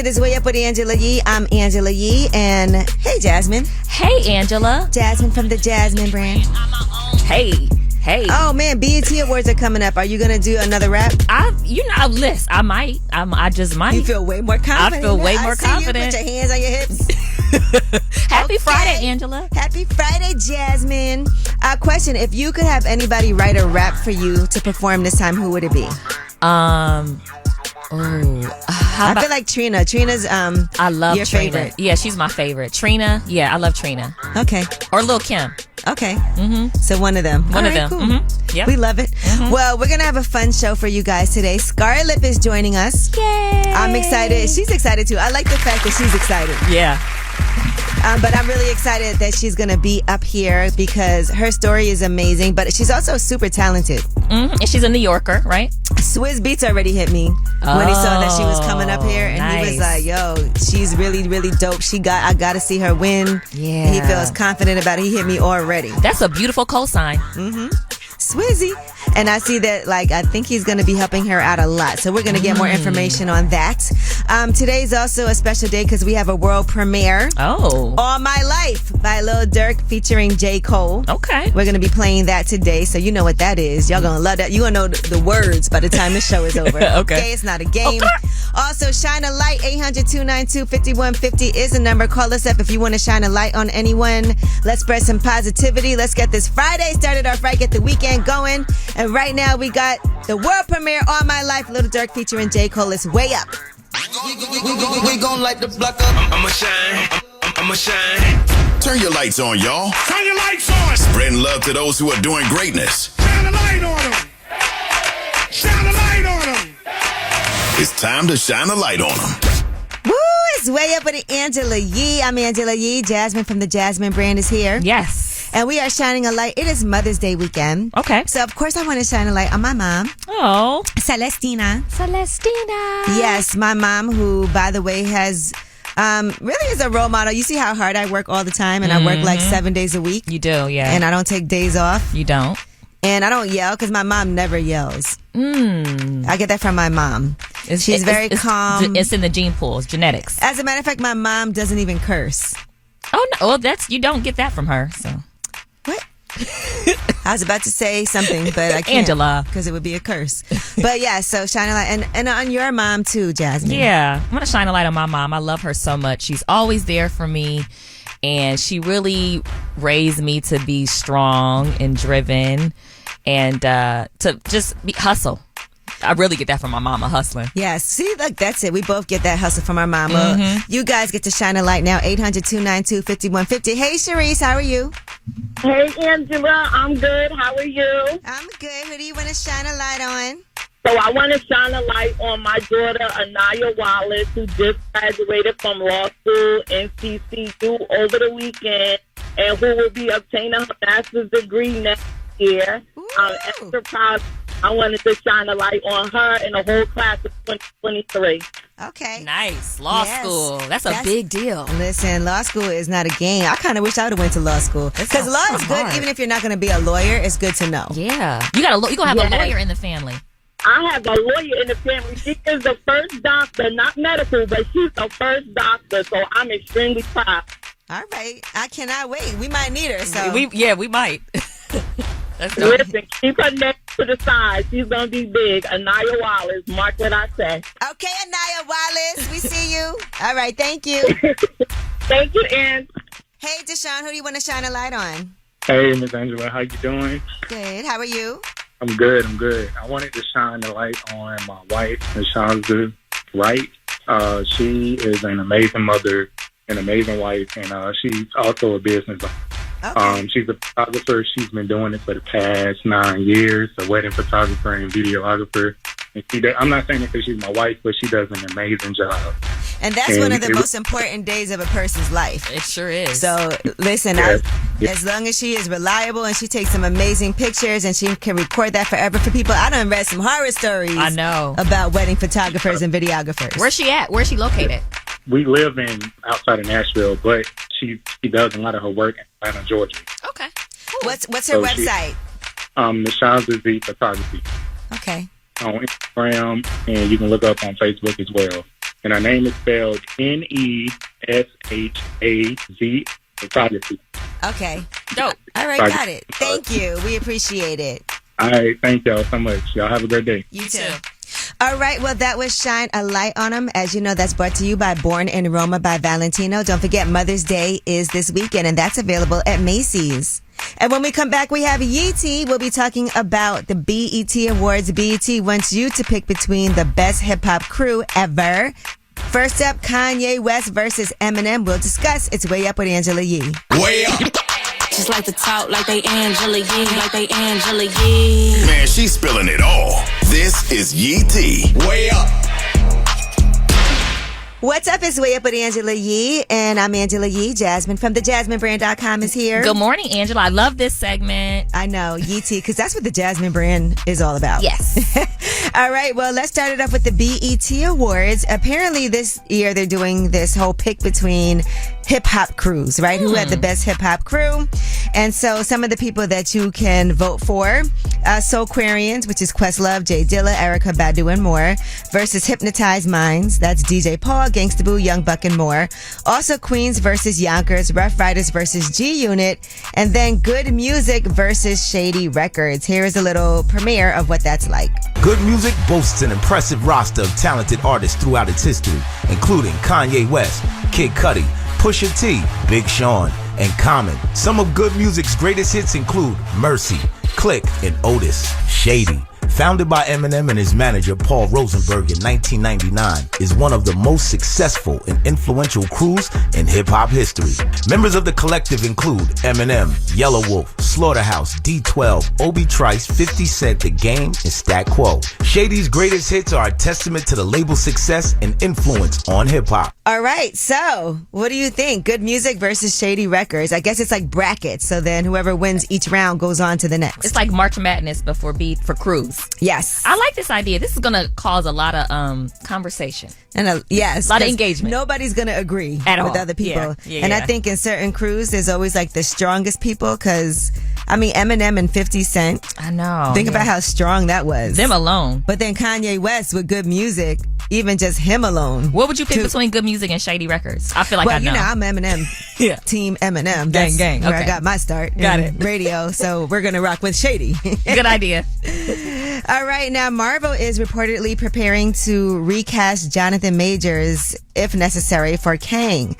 It is Way Up with Angela Yee. I'm Angela Yee. And hey, Jasmine. Hey, Angela. Jasmine from the Jasmine brand. Hey. Oh, man. BET Awards are coming up. Are you going to do another rap? Listen, I might. I just might. You feel way more confident. I feel way more confident. You put your hands on your hips. Happy Friday, Angela. Happy Friday, Jasmine. Question: if you could have anybody write a rap for you to perform this time, who would it be? I feel like Trina. Trina's I love your Trina. favorite. Yeah, she's my favorite. Trina. Yeah, I love Trina. Okay. Or Lil' Kim. Okay. So one of them. One of them. Cool. Mm-hmm. Yep. We love it. Well, we're going to have a fun show for you guys today. Scarlett is joining us. Yay. I'm excited. She's excited too. I like the fact that she's excited. Yeah. But I'm really excited that she's going to be up here because her story is amazing, but she's also super talented. And she's a New Yorker, right? Swizz Beatz already hit me when he saw that she was coming up here, and nice. he was like, yo, she's really, really dope. I got to see her win. Yeah. He feels confident about it. He hit me already. That's a beautiful cosign. Swizzy. And I see that, I think he's going to be helping her out a lot. So we're going to get more information on that. Today's also a special day because we have a world premiere. Oh. All My Life by Lil Durk featuring J. Cole. Okay. We're going to be playing that today. So you know what that is. Y'all going to love that. You're going to know the words by the time the show is over. Okay. It's not a game. Okay. Also, shine a light. 800-292-5150 is the number. Call us up if you want to shine a light on anyone. Let's spread some positivity. Let's get this Friday started off right. Get the weekend going. And right now we got the world premiere All My Life, Lil Durk featuring J. Cole. It's Way Up. We gon' light the block up. I'ma shine. Turn your lights on, y'all. Turn your lights on. Spreading love to those who are doing greatness. Shine a light on them. Shine a light on them. It's time to shine a light on them. Woo! It's Way Up with Angela Yee. I'm Angela Yee. Jasmine from the Jasmine brand is here. Yes. And we are shining a light. It is Mother's Day weekend. Okay. So, of course, I want to shine a light on my mom. Oh. Celestina. Celestina. Yes, my mom, who, by the way, has really is a role model. You see how hard I work all the time, and I work 7 days a week. You do, yeah. And I don't take days off. You don't. And I don't yell because my mom never yells. I get that from my mom. She's very calm. It's in the gene pool. It's genetics. As a matter of fact, my mom doesn't even curse. Oh, no. Well, you don't get that from her, so. What? I was about to say something, but I can't. Angela. Because it would be a curse. But yeah, so shine a light. And on your mom too, Jasmine. Yeah. I'm going to shine a light on my mom. I love her so much. She's always there for me. And she really raised me to be strong and driven and to just hustle. I really get that from my mama, hustling. Yes. See, look, that's it. We both get that hustle from our mama. You guys get to shine a light now. 800-292-5150. Hey, Sharice, how are you? Hey, Angela. I'm good. How are you? I'm good. Who do you want to shine a light on? So I want to shine a light on my daughter, Anaya Wallace, who just graduated from law school in CCU over the weekend and who will be obtaining her master's degree next year. I'm extra proud. I wanted to shine a light on her and the whole class of 2023. Okay. Nice. Law school. That's a big deal. Listen, law school is not a game. I kind of wish I would have went to law school. Because law is good, even if you're not going to be a lawyer, it's good to know. Yeah. You're going to have a lawyer in the family. I have a lawyer in the family. She is the first doctor, not medical, but she's the first doctor, so I'm extremely proud. All right. I cannot wait. We might need her. So We might. Listen, keep her neck to the side. She's going to be big. Anaya Wallace, mark what I say. Okay, Anaya Wallace, we see you. All right, thank you. Thank you, Ann. Hey, Deshaun, who do you want to shine a light on? Hey, Miss Angela, how you doing? Good. How are you? I'm good. I wanted to shine the light on my wife, Miss Shazda Wright. She is an amazing mother, an amazing wife, and she's also a business owner. Okay. She's a photographer. She's been doing it for the past 9 years, a wedding photographer and videographer. And I'm not saying it because she's my wife, but she does an amazing job. And that's one of the most important days of a person's life. It sure is. So, listen, as long as she is reliable and she takes some amazing pictures and she can record that forever for people. I done read some horror stories. I know. About wedding photographers and videographers. Where's she at? Where's she located? We live outside of Nashville, but she does a lot of her work in Atlanta, Georgia. Okay. Cool. What's her website? Miss Shazda Photography. Okay. On Instagram, and you can look up on Facebook as well. and her name is spelled Neshaza. Photography. Okay. Dope. All right, got it. Thank you. We appreciate it. All right, thank y'all so much. Y'all have a great day. You too. All right, well, that was Shine a Light on Them. As you know, that's brought to you by Born in Roma by Valentino. Don't forget, Mother's Day is this weekend, and that's available at Macy's. And when we come back, we have Yeetie. We'll be talking about the BET Awards. BET wants you to pick between the best hip-hop crew ever. First up, Kanye West versus Eminem. We'll discuss. It's Way Up with Angela Yee. Way up. Just like to talk like they Angela Yee, like they Angela Yee. Man, she's spilling it all. This is Yee T. Way up. What's up? It's Way Up with Angela Yee, and I'm Angela Yee. Jasmine from thejasminebrand.com is here. Good morning, Angela. I love this segment. I know, Yee T, because that's what the Jasmine brand is all about. Yes. All right, well, let's start it off with the BET Awards. Apparently this year they're doing this whole pick between hip-hop crews, right? Who had the best hip-hop crew. And so some of the people that you can vote for, Soulquarians, which is Questlove, Jay Dilla, Erykah Badu, and more, versus Hypnotized Minds, that's DJ Paul, Gangsta Boo, Young Buck, and more. Also Queens versus Yonkers, Rough Riders versus G-Unit, and then Good Music versus Shady Records. Here is a little premiere of what that's like. Good Music boasts an impressive roster of talented artists throughout its history, including Kanye West, Kid Cudi, Pusha T, Big Sean, and Common. Some of Good Music's greatest hits include Mercy, Click, and Otis. Shady, founded by Eminem and his manager Paul Rosenberg in 1999, is one of the most successful and influential crews in hip-hop history. Members of the collective include Eminem, Yellow Wolf, Slaughterhouse, D12, Obi Trice, 50 Cent, The Game, and Stat Quo. Shady's greatest hits are a testament to the label's success and influence on hip-hop. All right, so what do you think? Good Music versus Shady Records. I guess it's like brackets, so then whoever wins each round goes on to the next. It's like March Madness, but for crews. Yes. I like this idea. This is going to cause a lot of conversation. And yes. A lot of engagement. Nobody's going to agree at all with other people. Yeah, and I think in certain crews, there's always like the strongest people because, I mean, Eminem and 50 Cent. I know. Think about how strong that was. Them alone. But then Kanye West with Good Music, even just him alone. What would you pick between Good Music and Shady Records? I feel like I know. Well, I'm Eminem. Yeah. Team Eminem. That's gang. where Okay. I got my start. Got in radio. So we're going to rock with Shady. Good idea. All right. Now, Marvel is reportedly preparing to recast Jonathan Majors, if necessary, for Kang.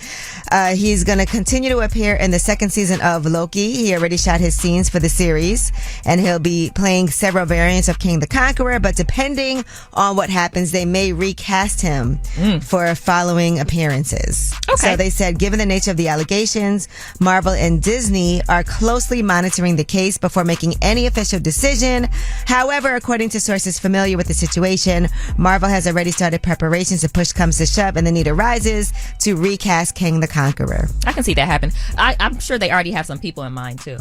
He's going to continue to appear in the second season of Loki. He already shot his scenes for the series, and he'll be playing several variants of King the Conqueror, but depending on what happens, they may recast him for following appearances. Okay. So they said, given the nature of the allegations, Marvel and Disney are closely monitoring the case before making any official decision. However, according to sources familiar with the situation, Marvel has already started preparations if push comes to shove and the need arises to recast King the Conqueror. I can see that happen. I'm sure they already have some people in mind, too.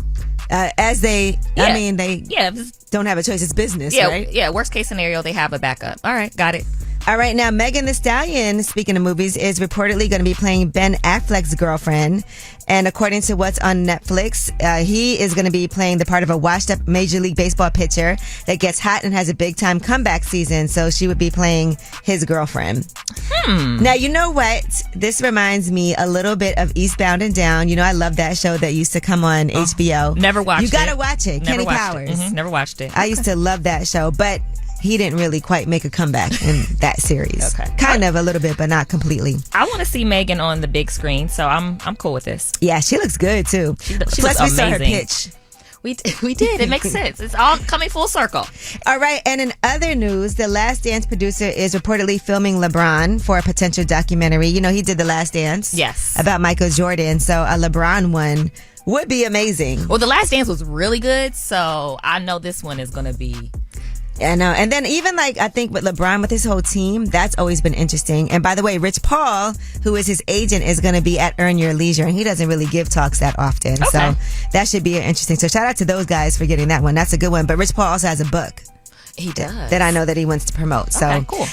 They Yeah. don't have a choice. It's business, Yeah, right? yeah. Worst case scenario, they have a backup. All right, got it. All right, now Megan Thee Stallion, speaking of movies, is reportedly going to be playing Ben Affleck's girlfriend. And according to what's on Netflix, he is going to be playing the part of a washed-up Major League Baseball pitcher that gets hot and has a big-time comeback season. So she would be playing his girlfriend. Now, you know what? This reminds me a little bit of Eastbound and Down. You know, I love that show that used to come on HBO. Never watched it. You got to watch it. Never Kenny watched Powers. It. Never watched it. I used to love that show, but he didn't really quite make a comeback in that series. Okay. Kind of a little bit, but not completely. I want to see Megan on the big screen, so I'm cool with this. Yeah, she looks good too. She Plus, looks we saw her amazing. pitch. We did. It makes sense. It's all coming full circle. All right, and in other news, The Last Dance producer is reportedly filming LeBron for a potential documentary. You know, he did The Last Dance. Yes. About Michael Jordan, so a LeBron one would be amazing. Well, The Last Dance was really good, so I know this one is going to be... I know. And then even like, I think with LeBron, with his whole team, that's always been interesting. And by the way, Rich Paul, who is his agent, is going to be at Earn Your Leisure. And he doesn't really give talks that often. Okay. So that should be interesting. So shout out to those guys for getting that one. That's a good one. But Rich Paul also has a book. He does. That I know that he wants to promote. So Okay, cool.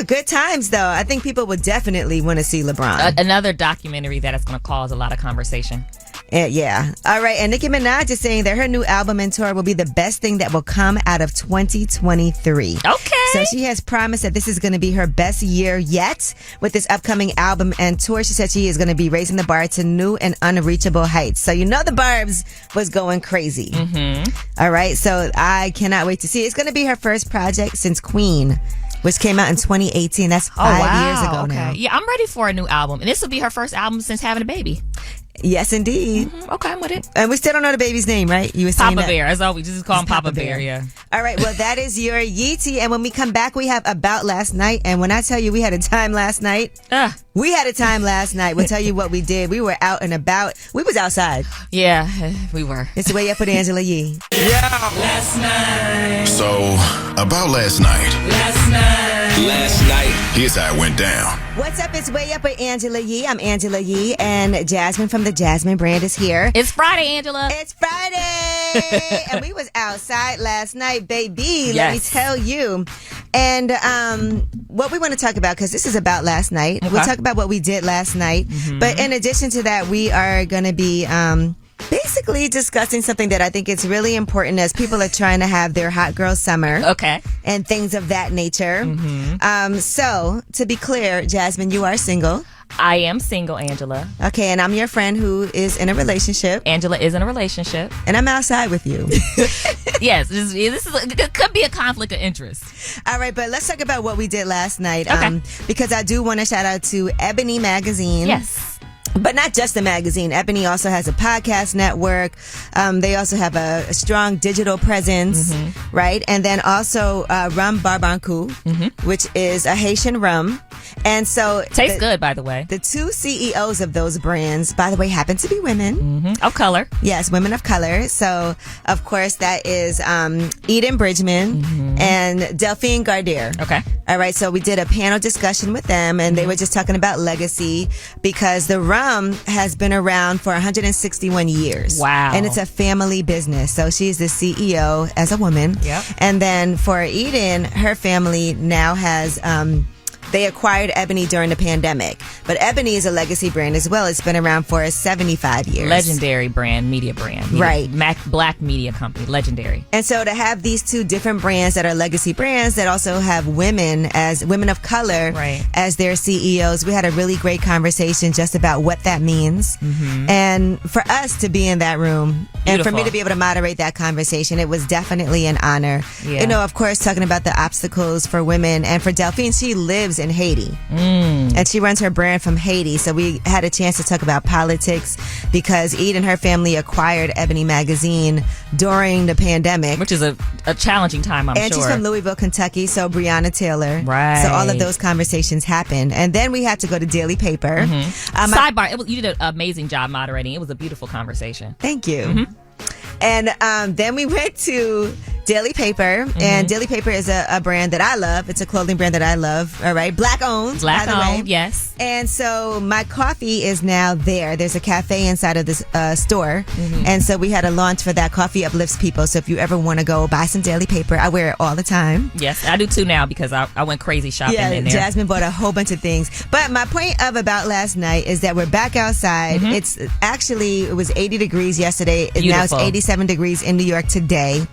Good times though. I think people would definitely want to see LeBron. Another documentary that is going to cause a lot of conversation. Yeah. All right. And Nicki Minaj is saying that her new album and tour will be the best thing that will come out of 2023. Okay. So she has promised that this is going to be her best year yet with this upcoming album and tour. She said she is going to be raising the bar to new and unreachable heights. So you know the Barbs was going crazy. All right. So I cannot wait to see. It's going to be her first project since Queen, which came out in 2018. That's 5 years ago now. Yeah, I'm ready for a new album. And this will be her first album since having a baby. Yes, indeed. Okay, I'm with it. And we still don't know the baby's name, right? You were saying Papa that. Bear. That's all we just call him Papa Papa Bear. Bear, yeah. All right, well, that is your Yeetie. And when we come back, we have About Last Night. And when I tell you we had a time last night, we had a time last night. We'll tell you what we did. We were out and about. We was outside. Yeah, we were. It's the Way Up with Angela Yee. Yeah. Last night. So, about last night. Last night. Here's how it went down. What's up? It's Way Up with Angela Yee. I'm Angela Yee, and Jasmine from the Jasmine brand is here. It's Friday, Angela. It's Friday, and we was outside last night, baby. Let me tell you. And what we want to talk about, because this is about last night. We'll talk about what we did last night. But in addition to that, we are going to be basically discussing something that I think is really important as people are trying to have their hot girl summer. Okay. And things of that nature. So, to be clear, Jasmine, you are single. I am single, Angela. Okay, and I'm your friend who is in a relationship. Angela is in a relationship. And I'm outside with you. Yes, it could be a conflict of interest. All right, but let's talk about what we did last night. Okay. Because I do want to shout out to Ebony Magazine. Yes. But not just the magazine. Ebony also has a podcast network. They also have a strong digital presence, right? And then also Rum Barbancourt, which is a Haitian rum. And so tastes good, by the way. The two CEOs of those brands, by the way, happen to be women of color. Yes, women of color. So, of course, that is Eden Bridgman and Delphine Gardere. Okay. All right. So we did a panel discussion with them, and they were just talking about legacy because the rum has been around for 161 years. Wow. And it's a family business. So she's the CEO as a woman. Yep. And then for Eden, her family now has they acquired Ebony during the pandemic. But Ebony is a legacy brand as well. It's been around for 75 years. Legendary brand, media brand. Right. Black media company, legendary. And so to have these two different brands that are legacy brands that also have women of color as their CEOs, we had a really great conversation just about what that means. And for us to be in that room and for me to be able to moderate that conversation, it was definitely an honor. Yeah. You know, of course, talking about the obstacles for women. And for Delphine, she lives in Haiti. And she runs her brand from Haiti. So we had a chance to talk about politics because Eden and her family acquired Ebony Magazine during the pandemic. Which is a challenging time, I'm sure. And she's from Louisville, Kentucky, so Breonna Taylor. Right. So all of those conversations happened. And then we had to go to Daily Paper. Sidebar, you did an amazing job moderating. It was a beautiful conversation. Thank you. And then we went to Daily Paper, and Daily Paper is a brand that I love. It's a clothing brand that I love. All right, black owned. Black by the owned, way. yes. And so my coffee is now there. There's a cafe inside of this store, and so we had a launch for that. Coffee uplifts people. So if you ever want to go buy some Daily Paper, I wear it all the time. Yes, I do too now because I went crazy shopping in there. Jasmine bought a whole bunch of things. But my point of about last night is that we're back outside. It was 80 degrees yesterday. Beautiful. Now it's 87 degrees in New York today.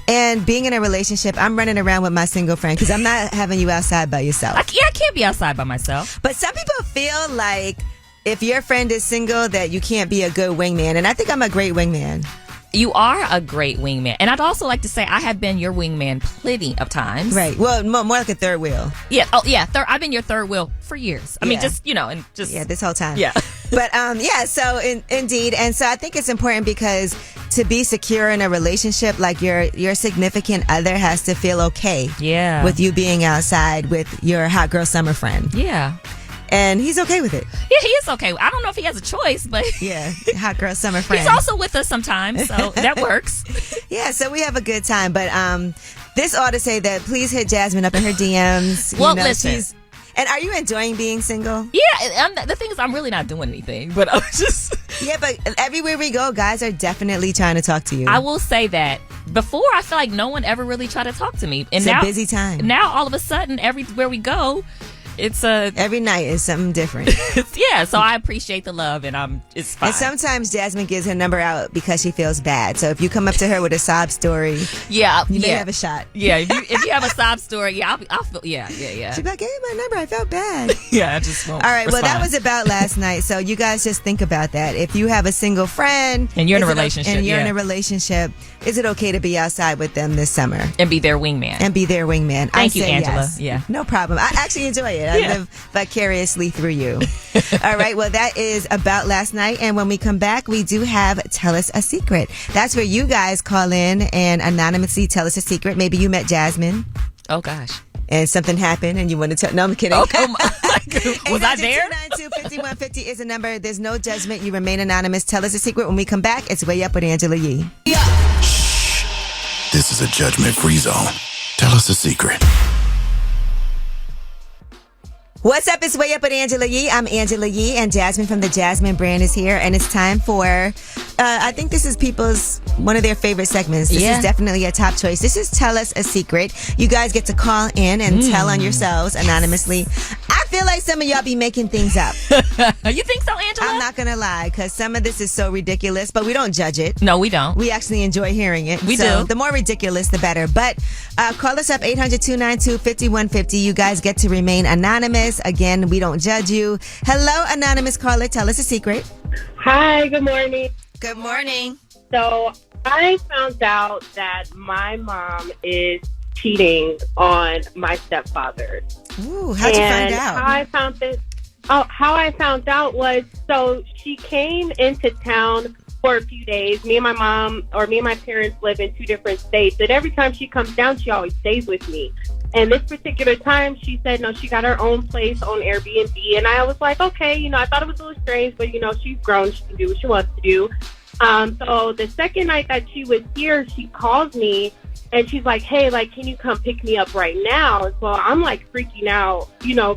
And being in a relationship, I'm running around with my single friend because I'm not having you outside by yourself. I can't be outside by myself. But some people feel like if your friend is single that you can't be a good wingman. And I think I'm a great wingman. You are a great wingman. And I'd also like to say I have been your wingman plenty of times. Right. Well, more like a third wheel. Yeah. Oh, yeah. I've been your third wheel for years. I mean, this whole time. Yeah. But so indeed. And so I think it's important because to be secure in a relationship, like your significant other has to feel okay with you being outside with your hot girl summer friend. Yeah. And he's okay with it. Yeah, he is okay. I don't know if he has a choice, but yeah, hot girl summer friend. He's also with us sometimes, so that works. Yeah, so we have a good time. But this ought to say that please hit Jasmine up in her DMs. Well, listen. And are you enjoying being single? Yeah, the thing is, I'm really not doing anything, but I'm just. Yeah, but everywhere we go, guys are definitely trying to talk to you. I will say that before, I feel like no one ever really tried to talk to me, and it's now a busy time. Now, all of a sudden, everywhere we go, it's every night is something different. yeah. So I appreciate the love, and it's fine. And sometimes Jasmine gives her number out because she feels bad. So if you come up to her with a sob story, you may have a shot. Yeah, if you have a sob story, I'll feel. Yeah. She'd be like, "Give me my number. I felt bad." Yeah, I just won't. All right. Well, that respond. was about last night. So you guys just think about that. If you have a single friend and you're in a relationship, is it okay to be outside with them this summer and be their wingman? Thank you, Angela. Yes. Yeah, no problem. I actually enjoy it. I live vicariously through you. All right. Well, that is about last night. And when we come back, we do have Tell Us a Secret. That's where you guys call in and anonymously tell us a secret. Maybe you met Jasmine. Oh, gosh. And something happened and you want to tell. No, I'm kidding. Oh, come on. Was I there? 892-5150 is a number. There's no judgment. You remain anonymous. Tell us a secret. When we come back, it's Way Up with Angela Yee. Shh. This is a judgment-free zone. Tell us a secret. What's up? It's Way Up with Angela Yee. I'm Angela Yee, and Jasmine from the Jasmine brand is here, and it's time for, I think this is people's, one of their favorite segments. This is definitely a top choice. This is Tell Us a Secret. You guys get to call in and tell on yourselves anonymously. I feel like some of y'all be making things up. You think so, Angela? I'm not going to lie, because some of this is so ridiculous, but we don't judge it. No, we don't. We actually enjoy hearing it. We do. The more ridiculous, the better. But call us up, 800-292-5150. You guys get to remain anonymous. Again, we don't judge you. Hello, anonymous caller. Tell us a secret. Hi, good morning. Good morning. So I found out that my mom is cheating on my stepfather. Ooh, how'd you find out? How I found out was, so she came into town for a few days. Me and my parents live in two different states. And every time she comes down, she always stays with me. And this particular time, she said, no, she got her own place on Airbnb. And I was like, okay, I thought it was a little strange, but, she's grown. She can do what she wants to do. So the second night that she was here, she calls me and she's like, hey, can you come pick me up right now? So I'm freaking out,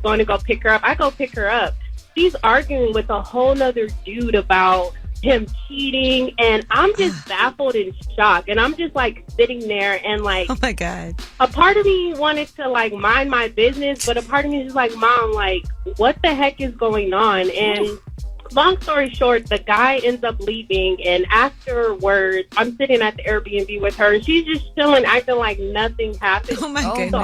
going to go pick her up. I go pick her up. She's arguing with a whole nother dude about him cheating, and I'm just baffled and shocked, and I'm just sitting there and oh my god, a part of me wanted to mind my business, but a part of me is just Mom, what the heck is going on? And long story short, the guy ends up leaving, and afterwards I'm sitting at the Airbnb with her and she's just chilling, acting like nothing happened. Oh my goodness. So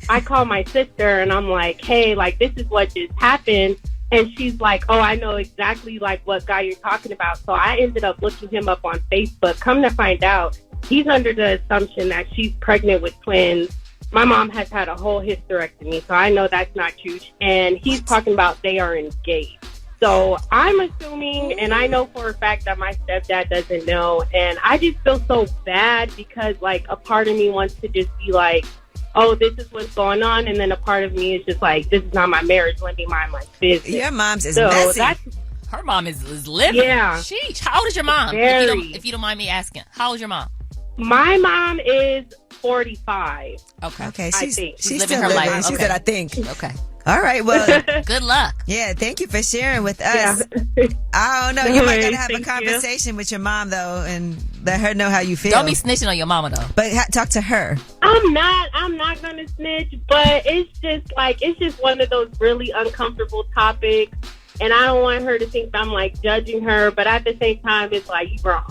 I call my sister and I'm like, hey, this is what just happened. And she's like, oh, I know exactly what guy you're talking about. So I ended up looking him up on Facebook. Come to find out, he's under the assumption that she's pregnant with twins. My mom has had a whole hysterectomy, so I know that's not true. And he's talking about they are engaged. So I'm assuming, and I know for a fact that my stepdad doesn't know. And I just feel so bad because, a part of me wants to just be like, oh, this is what's going on. And then a part of me is just this is not my marriage. Let me mind my business. Your mom's is messy. Her mom is living. Yeah. Sheesh. How old is your mom? If you don't mind me asking. How old is your mom? My mom is 45. Okay. She's living her life. She said, I think. Okay. All right, well. Good luck. Yeah, thank you for sharing with us. Yeah. I don't know. You might gotta have a conversation with your mom, though, and let her know how you feel. Don't be snitching on your mama, though. But talk to her. I'm not gonna snitch, but it's just one of those really uncomfortable topics, and I don't want her to think I'm judging her, but at the same time, it's you wrong.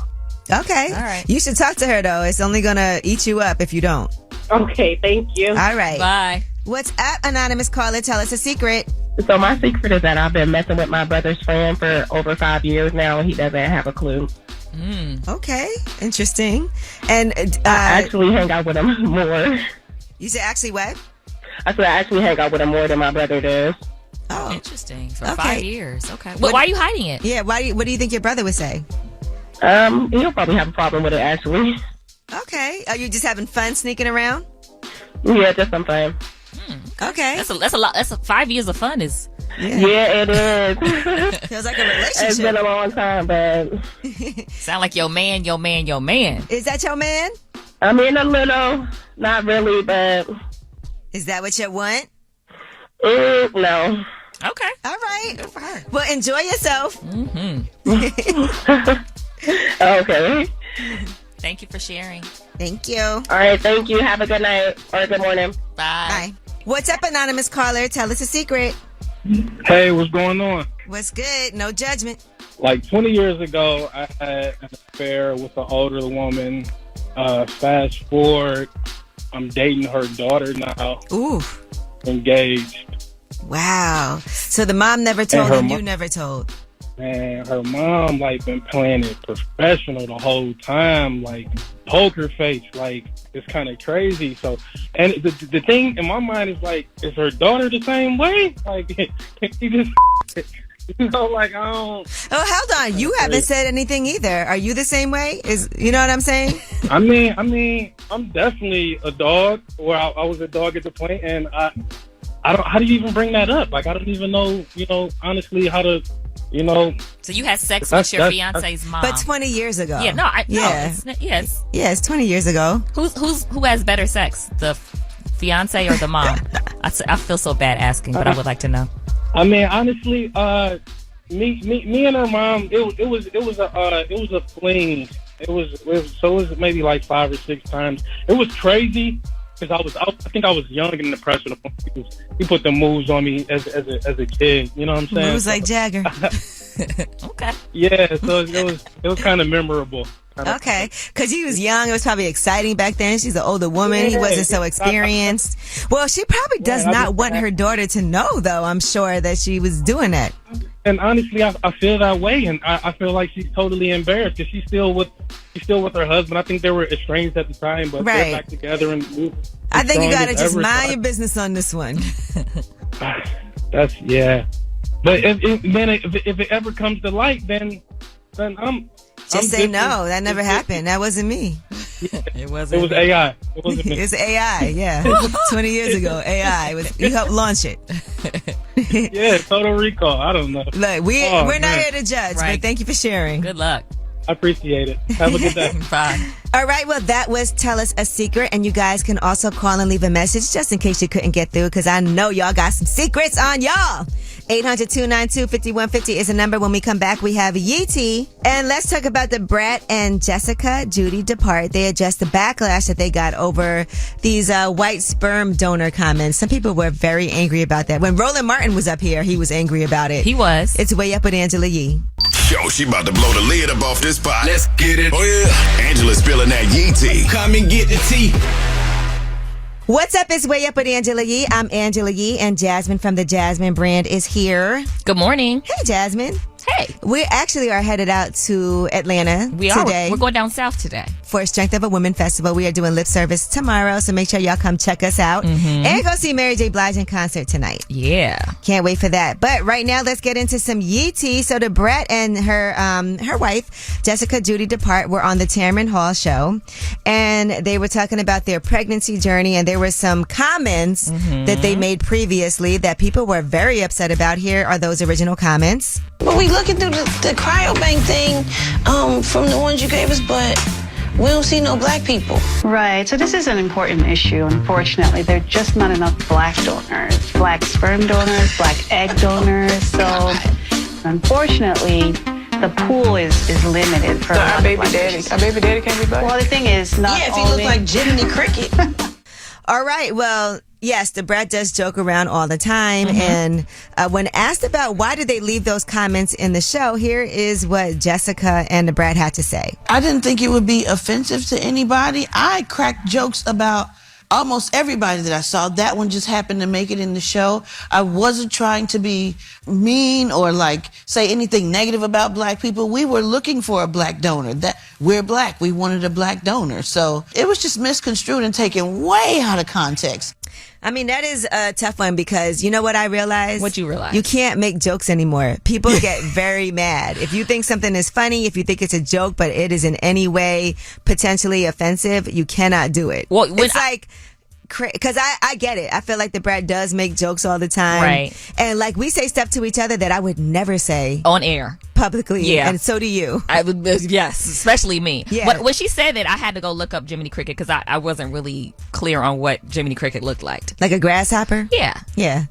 Okay. All right. You should talk to her, though. It's only gonna eat you up if you don't. Okay, thank you. All right. Bye. What's up, anonymous caller? Tell us a secret. So my secret is that I've been messing with my brother's friend for over 5 years now, and he doesn't have a clue. Okay, interesting. And I actually hang out with him more. You said actually what? I said I actually hang out with him more than my brother does. Oh, interesting. For 5 years. Okay. Why are you hiding it? Yeah. What do you think your brother would say? He'll probably have a problem with it, actually. Okay. Are you just having fun sneaking around? Yeah, just some fun. Okay. That's a lot. That's 5 years of fun. Yeah, it is. Feels like a relationship. It's been a long time, but sound like your man. Is that your man? I mean, a little, not really, but is that what you want? No. Okay. All right. Good for her. Well, enjoy yourself. Okay. Thank you for sharing. Thank you. All right. Thank you. Have a good night or good morning. Bye. What's up, anonymous caller? Tell us a secret. Hey, what's going on? What's good? No judgment. Like 20 years ago, I had an affair with an older woman. Fast forward, I'm dating her daughter now. Ooh. Engaged. Wow. So the mom never told and you never told. Man, her mom, like, been playing it professional the whole time, like, poker face, like, it's kind of crazy. So, and the thing in my mind is, like, is her daughter the same way? Like, she just, you know, like, I don't... Oh, hold on. You haven't said anything either. Are you the same way? You know what I'm saying? I mean, I'm definitely a dog, or I was a dog at the point, and I don't, how do you even bring that up? Like, I don't even know, you know, honestly, how to... You know, so you had sex with your fiance's mom, but 20 years ago. Yeah, no, it's 20 years ago. Who has better sex, the fiance or the mom? I feel so bad asking, but I would like to know. I mean, honestly, me and her mom, it was a fling. It was maybe like 5 or 6 times. It was crazy. Because I think I was young and impressionable. He put the moves on me as a kid. You know what I'm saying? Moves like Jagger. Okay. Yeah, so it was kind of memorable. Okay, because he was young. It was probably exciting back then. She's an older woman. He wasn't so experienced. Well, she probably does not want her daughter to know, though, I'm sure, that she was doing that. And honestly, I feel that way, and I feel like she's totally embarrassed because she's still with her husband. I think they were estranged at the time, but they're back together. And I think you got to just mind your business on this one. But if it ever comes to light, then I'm... Just say no. That never happened. That wasn't me. It wasn't. It was AI. It wasn't me. It's AI. Yeah, 20 years ago, AI. You helped launch it. Yeah, total recall. I don't know. Look, we're not here to judge, but thank you for sharing. Good luck. I appreciate it. Have a good day. Bye. All right, well, that was Tell Us a Secret, and you guys can also call and leave a message just in case you couldn't get through, because I know y'all got some secrets on y'all. 800-292-5150 is the number. When we come back, we have Yeetie. And let's talk about the Brett and Jessica Judy Depart. They addressed the backlash that they got over these white sperm donor comments. Some people were very angry about that. When Roland Martin was up here, he was angry about it. He was. It's Way Up with Angela Yee. Yo, she about to blow the lid up off this pot. Let's get it. Oh, yeah. Angela's spilling that Yee tea. Come and get the tea. What's up? It's Way Up with Angela Yee. I'm Angela Yee, and Jasmine from the Jasmine brand is here. Good morning. Hey, Jasmine. Hey. We actually are headed out to Atlanta today. We're going down south today. For Strength of a Woman Festival. We are doing lip service tomorrow, so make sure y'all come check us out. And go see Mary J. Blige in concert tonight. Yeah. Can't wait for that. But right now, let's get into some Yee tea. So the Brett and her wife, Jessica Judy Depart, were on the Tamron Hall show. And they were talking about their pregnancy journey. And there were some comments that they made previously that people were very upset about. Here are those original comments. But we looking through the cryobank thing from the ones you gave us, but we don't see no black people. Right, so this is an important issue. Unfortunately, there are just not enough black donors, black sperm donors, black egg donors. So unfortunately, the pool is limited for our baby daddy. Our baby daddy can't be black. Well, the thing is, not if he looks like Jiminy Cricket. All right, well, yes, the Brett does joke around all the time. And when asked about why did they leave those comments in the show, here is what Jessica and the Brett had to say. I didn't think it would be offensive to anybody. I cracked jokes about almost everybody that I saw. That one just happened to make it in the show. I wasn't trying to be mean or like say anything negative about black people. We were looking for a black donor. That we're black. We wanted a black donor. So it was just misconstrued and taken way out of context. I mean, that is a tough one because you know what I realized? What you realize? You can't make jokes anymore. People get very mad. If you think something is funny, if you think it's a joke, but it is in any way potentially offensive, you cannot do it. Well, it's like... Because I get it. I feel like the Brad does make jokes all the time. Right. And like we say stuff to each other that I would never say. On air. Publicly. Yeah. And so do you. I would, yes, especially me. Yeah. When she said that, I had to go look up Jiminy Cricket because I wasn't really clear on what Jiminy Cricket looked like. Like a grasshopper? Yeah. Yeah.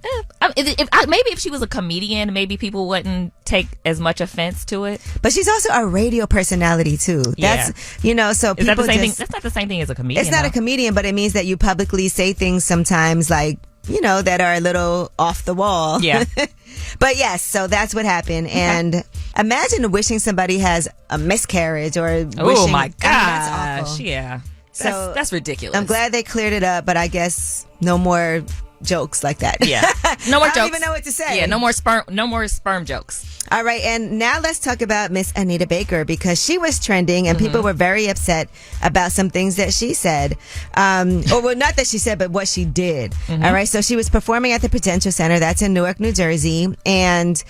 Maybe if she was a comedian, maybe people wouldn't take as much offense to it. But she's also a radio personality too. That's, you know, so Is that people the same just... thing? That's not the same thing as a comedian. It's not a comedian, but it means that you publicly say things sometimes like, that are a little off the wall. Yeah. But yes, so that's what happened. Okay. And imagine wishing somebody has a miscarriage or wishing... Oh, my gosh. That's awful. Yeah. So that's ridiculous. I'm glad they cleared it up, but I guess no more jokes like that. Yeah. No more jokes. I don't even know what to say. Yeah, no more sperm jokes. All right, and now let's talk about Miss Anita Baker, because she was trending and people were very upset about some things that she said. Well, not that she said, but what she did. All right, so she was performing at the Prudential Center. That's in Newark, New Jersey. And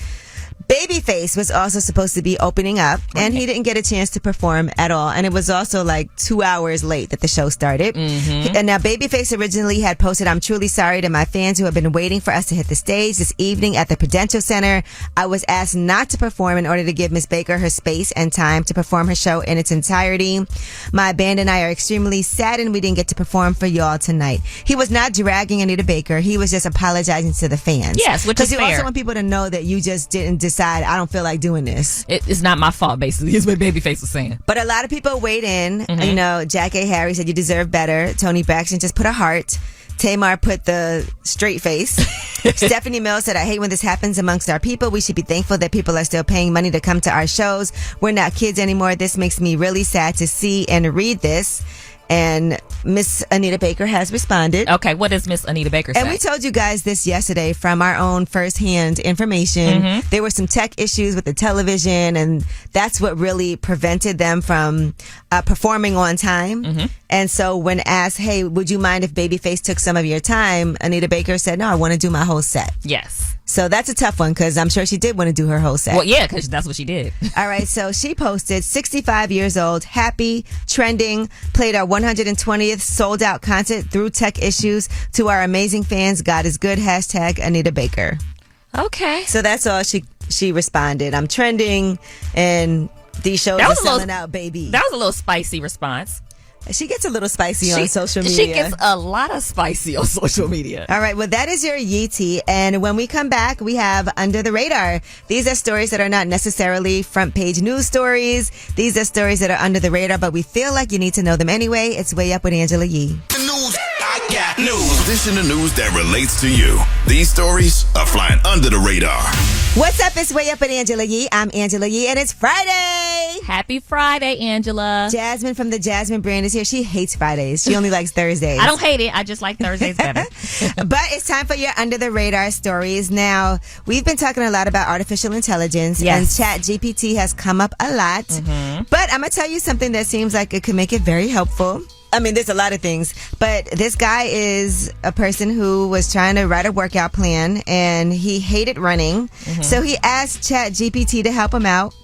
Babyface was also supposed to be opening up, and he didn't get a chance to perform at all. And it was also like 2 hours late that the show started. And now Babyface originally had posted, "I'm truly sorry to my fans who have been waiting for us to hit the stage this evening at the Prudential Center. I was asked not to perform in order to give Miss Baker her space and time to perform her show in its entirety. My band and I are extremely saddened we didn't get to perform for y'all tonight." He was not dragging Anita Baker. He was just apologizing to the fans. Yes, which is fair. Because you also want people to know that you just didn't decide, I don't feel like doing this. It's not my fault, basically, is what Babyface was saying. But a lot of people weighed in. Jack A. Harry said, "You deserve better." Tony Braxton just put a heart. Tamar put the straight face. Stephanie Mills said, "I hate when this happens amongst our people. We should be thankful that people are still paying money to come to our shows. We're not kids anymore. This makes me really sad to see and read this." And Miss Anita Baker has responded. Okay, what does Miss Anita Baker say? And we told you guys this yesterday from our own firsthand information. There were some tech issues with the television, and that's what really prevented them from performing on time. And so when asked, "Hey, would you mind if Babyface took some of your time?" Anita Baker said, "No, I want to do my whole set." Yes. So that's a tough one, because I'm sure she did want to do her whole set. Well, yeah, because that's what she did. All right, so she posted, 65 years old, happy, trending, played our 120th sold out concert through tech issues. To our amazing fans, God is good, hashtag Anita Baker. Okay. So that's all she responded. I'm trending, and these shows are selling out, baby. That was a little spicy response. She gets a little spicy on social media. She gets a lot of spicy on social media. All right, well, that is your Yeetie. And when we come back, we have Under the Radar. These are stories that are not necessarily front page news stories. These are stories that are under the radar, but we feel like you need to know them anyway. It's Way Up with Angela Yee. The news, I got news. This in the news that relates to you. These stories are flying under the radar. What's up? It's Way Up with Angela Yee. I'm Angela Yee, and it's Friday. Happy Friday, Angela. Jasmine from the Jasmine brand is here. She hates Fridays. She only likes Thursdays. I don't hate it. I just like Thursdays better. But it's time for your Under the Radar stories. Now, we've been talking a lot about artificial intelligence, and ChatGPT has come up a lot. But I'm going to tell you something that seems like it could make it very helpful. I mean, there's a lot of things, but this guy is a person who was trying to write a workout plan, and he hated running. So he asked ChatGPT to help him out.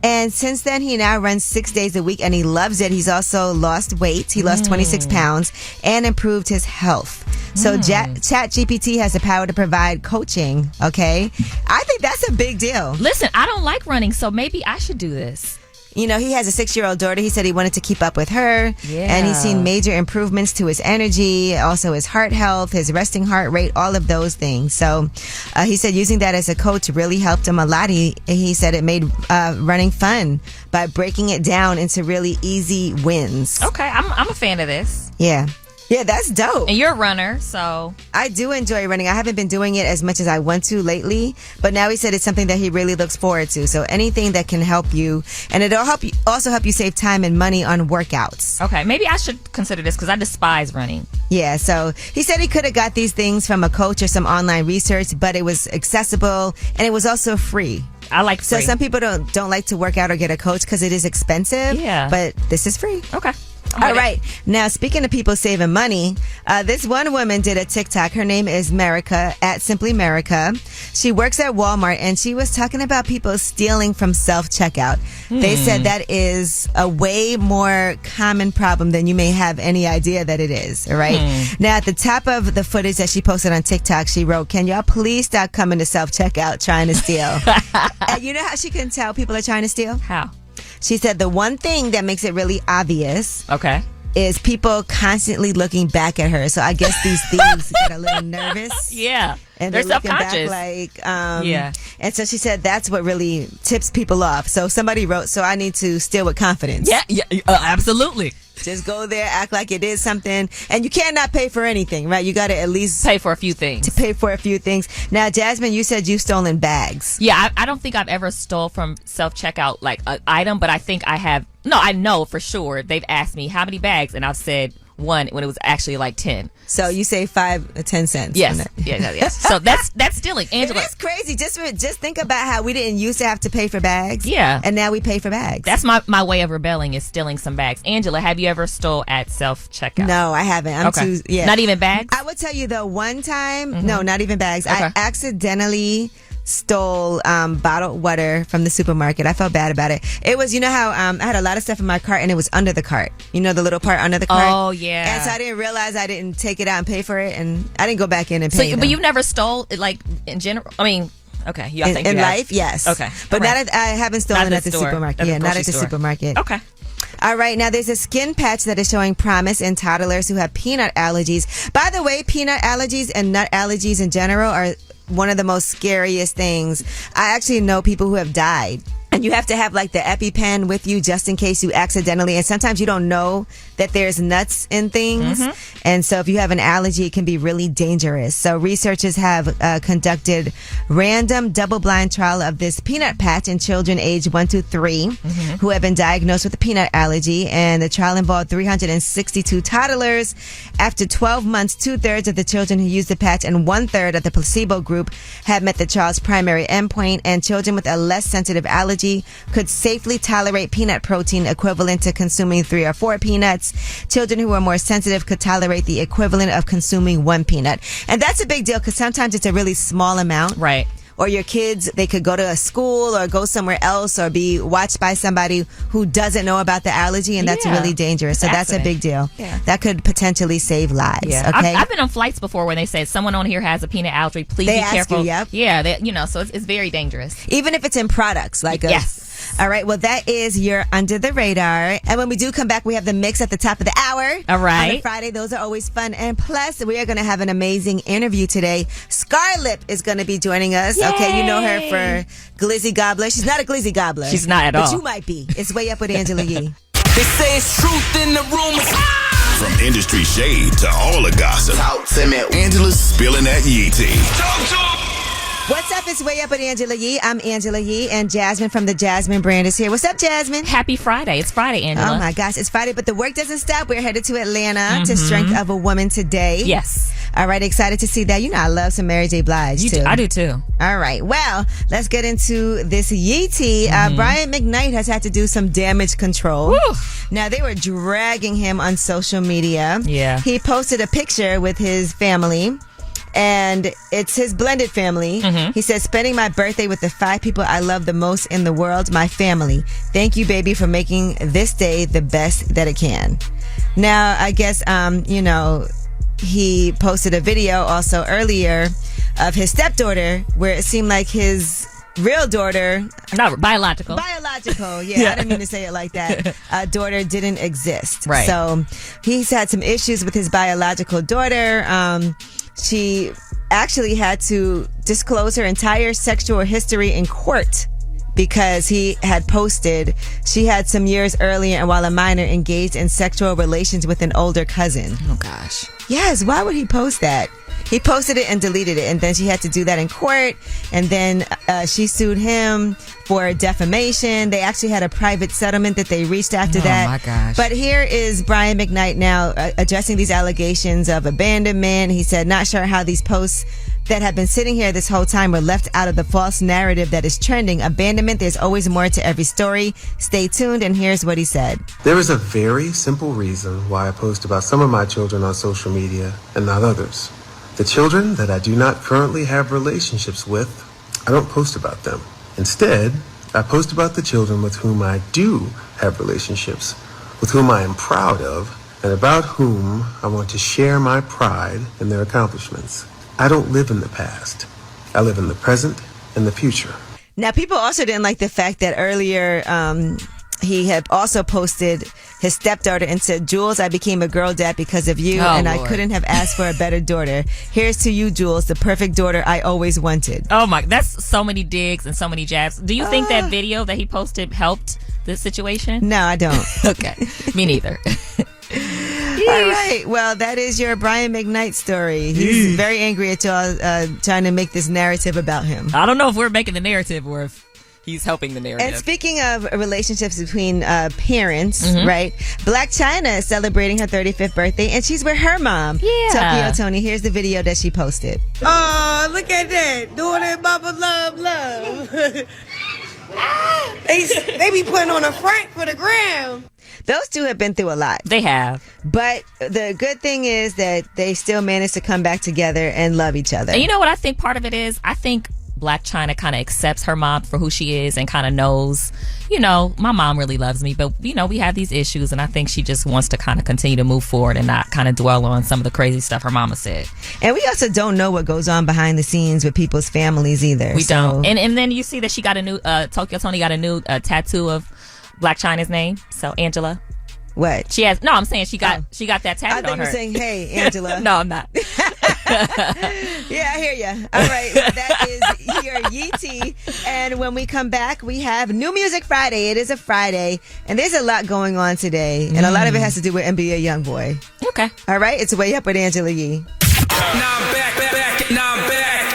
And since then, he now runs 6 days a week, and he loves it. He's also lost weight. He lost 26 pounds and improved his health. So ChatGPT has the power to provide coaching, okay? I think that's a big deal. Listen, I don't like running, so maybe I should do this. You know, he has a 6-year-old daughter. He said he wanted to keep up with her. And he's seen major improvements to his energy, also his heart health, his resting heart rate, all of those things. So he said using that as a coach really helped him a lot. He said it made running fun by breaking it down into really easy wins. Okay, I'm a fan of this. Yeah, that's dope. And you're a runner, so... I do enjoy running. I haven't been doing it as much as I want to lately, but now he said it's something that he really looks forward to. So anything that can help you, and it'll also help you save time and money on workouts. Okay, maybe I should consider this because I despise running. Yeah, so he said he could have got these things from a coach or some online research, but it was accessible, and it was also free. I like free. So some people don't like to work out or get a coach because it is expensive. Yeah. But this is free. Okay. All right. Now, speaking of people saving money, this one woman did a TikTok. Her name is Merica, at Simply Merica. She works at Walmart, and she was talking about people stealing from self-checkout. They said that is a way more common problem than you may have any idea that it is. All right. Now, at the top of the footage that she posted on TikTok, she wrote, "Can y'all please stop coming to self-checkout trying to steal?" And you know how she can tell people are trying to steal? How? She said the one thing that makes it really obvious is people constantly looking back at her. So I guess these thieves get a little nervous. Yeah. And they're looking self-conscious. back yeah. And so she said that's what really tips people off. So somebody wrote, so I need to steal with confidence. Yeah, absolutely. Just go there, act like it is something. And you cannot pay for anything, right? You got to at least pay for a few things. To pay for a few things. Now, Jasmine, you said you've stolen bags. Yeah, I don't think I've ever stole from self-checkout like an item, but I think I have. No, I know for sure. They've asked me how many bags, and I've said 1 when it was actually like 10. So you say 5 or 10 cents. Yes. Yes. So that's stealing. Angela. It's crazy. Just think about how we didn't used to have to pay for bags. Yeah. And now we pay for bags. That's my way of rebelling is stealing some bags. Angela, have you ever stole at self-checkout? No, I haven't. I'm too, yeah. Not even bags? I would tell you though, one time, no, not even bags. Okay. I accidentally stole bottled water from the supermarket. I felt bad about it. It was, you know how I had a lot of stuff in my cart and it was under the cart. You know the little part under the cart? Oh, yeah. And so I didn't realize I didn't take it out and pay for it, and I didn't go back in and pay them. But you've never stole it, like, in general? I mean, okay. In life, yes. Okay. But not I haven't stolen at the supermarket. Yeah, not at the supermarket. Okay. All right, now there's a skin patch that is showing promise in toddlers who have peanut allergies. By the way, peanut allergies and nut allergies in general are one of the most scariest things. I actually know people who have died. And you have to have like the EpiPen with you just in case you accidentally, and sometimes you don't know that there's nuts in things. Mm-hmm. And so if you have an allergy, it can be really dangerous. So researchers have conducted random double-blind trial of this peanut patch in children aged 1 to 3 who have been diagnosed with a peanut allergy. And the trial involved 362 toddlers. After 12 months, 2/3 of the children who used the patch and 1/3 of the placebo group had met the trial's primary endpoint. And children with a less sensitive allergy could safely tolerate peanut protein equivalent to consuming 3 or 4 peanuts. Children who are more sensitive could tolerate the equivalent of consuming 1 peanut. And that's a big deal because sometimes it's a really small amount. Right. Or your kids, they could go to a school or go somewhere else or be watched by somebody who doesn't know about the allergy, and that's really dangerous. So that's a big deal. Yeah. That could potentially save lives. Yeah. Okay. I've been on flights before where they say someone on here has a peanut allergy. Please be careful. Yep. Yeah. So it's very dangerous. Even if it's in products, like yes. All right. Well, that is your Under the Radar. And when we do come back, we have the mix at the top of the hour. All right. On a Friday. Those are always fun. And plus, we are going to have an amazing interview today. Scarlett is going to be joining us. Yay. Okay. You know her for Glizzy Gobbler. She's not a Glizzy Gobbler. She's not at all. But you might be. It's Way Up with Angela Yee. They say it's truth in the room. From industry shade to all the gossip. Talk to me. Angela's spilling that Yee tea. What's up? It's Way Up with Angela Yee. I'm Angela Yee, and Jasmine from the Jasmine brand is here. What's up, Jasmine? Happy Friday. It's Friday, Angela. Oh, my gosh. It's Friday, but the work doesn't stop. We're headed to Atlanta to Strength of a Woman today. Yes. All right. Excited to see that. You know, I love some Mary J. Blige, too. I do, too. All right. Well, let's get into this Yee tea. Brian McKnight has had to do some damage control. Woo. Now, they were dragging him on social media. Yeah. He posted a picture with his family. And it's his blended family. He says, spending my birthday with the 5 people I love the most in the world, my family. Thank you, baby, for making this day the best that it can. Now, I guess, he posted a video also earlier of his stepdaughter where it seemed like his real daughter, not biological, yeah. I didn't mean to say it like that, daughter didn't exist. Right. So he's had some issues with his biological daughter. She actually had to disclose her entire sexual history in court because he had posted she had some years earlier and while a minor engaged in sexual relations with an older cousin. Oh gosh. Yes, why would he post that? He posted it and deleted it, and then she had to do that in court, and then she sued him for defamation. They actually had a private settlement that they reached after that. Oh my gosh. But here is Brian McKnight now addressing these allegations of abandonment. He said, not sure how these posts that have been sitting here this whole time were left out of the false narrative that is trending. Abandonment, there's always more to every story. Stay tuned, and here's what he said. There is a very simple reason why I post about some of my children on social media and not others. The children that I do not currently have relationships with, I don't post about them. Instead, I post about the children with whom I do have relationships, with whom I am proud of, and about whom I want to share my pride in their accomplishments. I don't live in the past. I live in the present and the future. Now, people also didn't like the fact that earlier He had also posted his stepdaughter and said, Jules, I became a girl dad because of you, and Lord. I couldn't have asked for a better daughter. Here's to you, Jules, the perfect daughter I always wanted. Oh my, that's so many digs and so many jabs. Do you think that video that he posted helped this situation? No, I don't. Okay, me neither. All right. Well, that is your Brian McKnight story. He's very angry at y'all trying to make this narrative about him. I don't know if we're making the narrative or if he's helping the narrative. And speaking of relationships between parents, right? Black China is celebrating her 35th birthday, and she's with her mom, Tokyo Tony. Here's the video that she posted. Oh, look at that. Doing it, Mama love. they be putting on a front for the gram. Those two have been through a lot. They have. But the good thing is that they still managed to come back together and love each other. And you know what I think part of it is? I think Black China kind of accepts her mom for who she is and kind of knows, you know, my mom really loves me, but, you know, we have these issues, and I think she just wants to kind of continue to move forward and not kind of dwell on some of the crazy stuff her mama said. And we also don't know what goes on behind the scenes with people's families either. We don't. And then you see that she got a new, Tokyo Tony got a new tattoo of Black China's name. So, Angela. What? She has, no, I'm saying she got that tattooed on her. I thought you were saying, hey, Angela. No, I'm not. Yeah, I hear you. All right, that is your Yee-T. And when we come back, we have New Music Friday. It is a Friday, and there's a lot going on today, and a lot of it has to do with NBA YoungBoy. Okay. All right, it's Way Up with Angela Yee. Now I'm back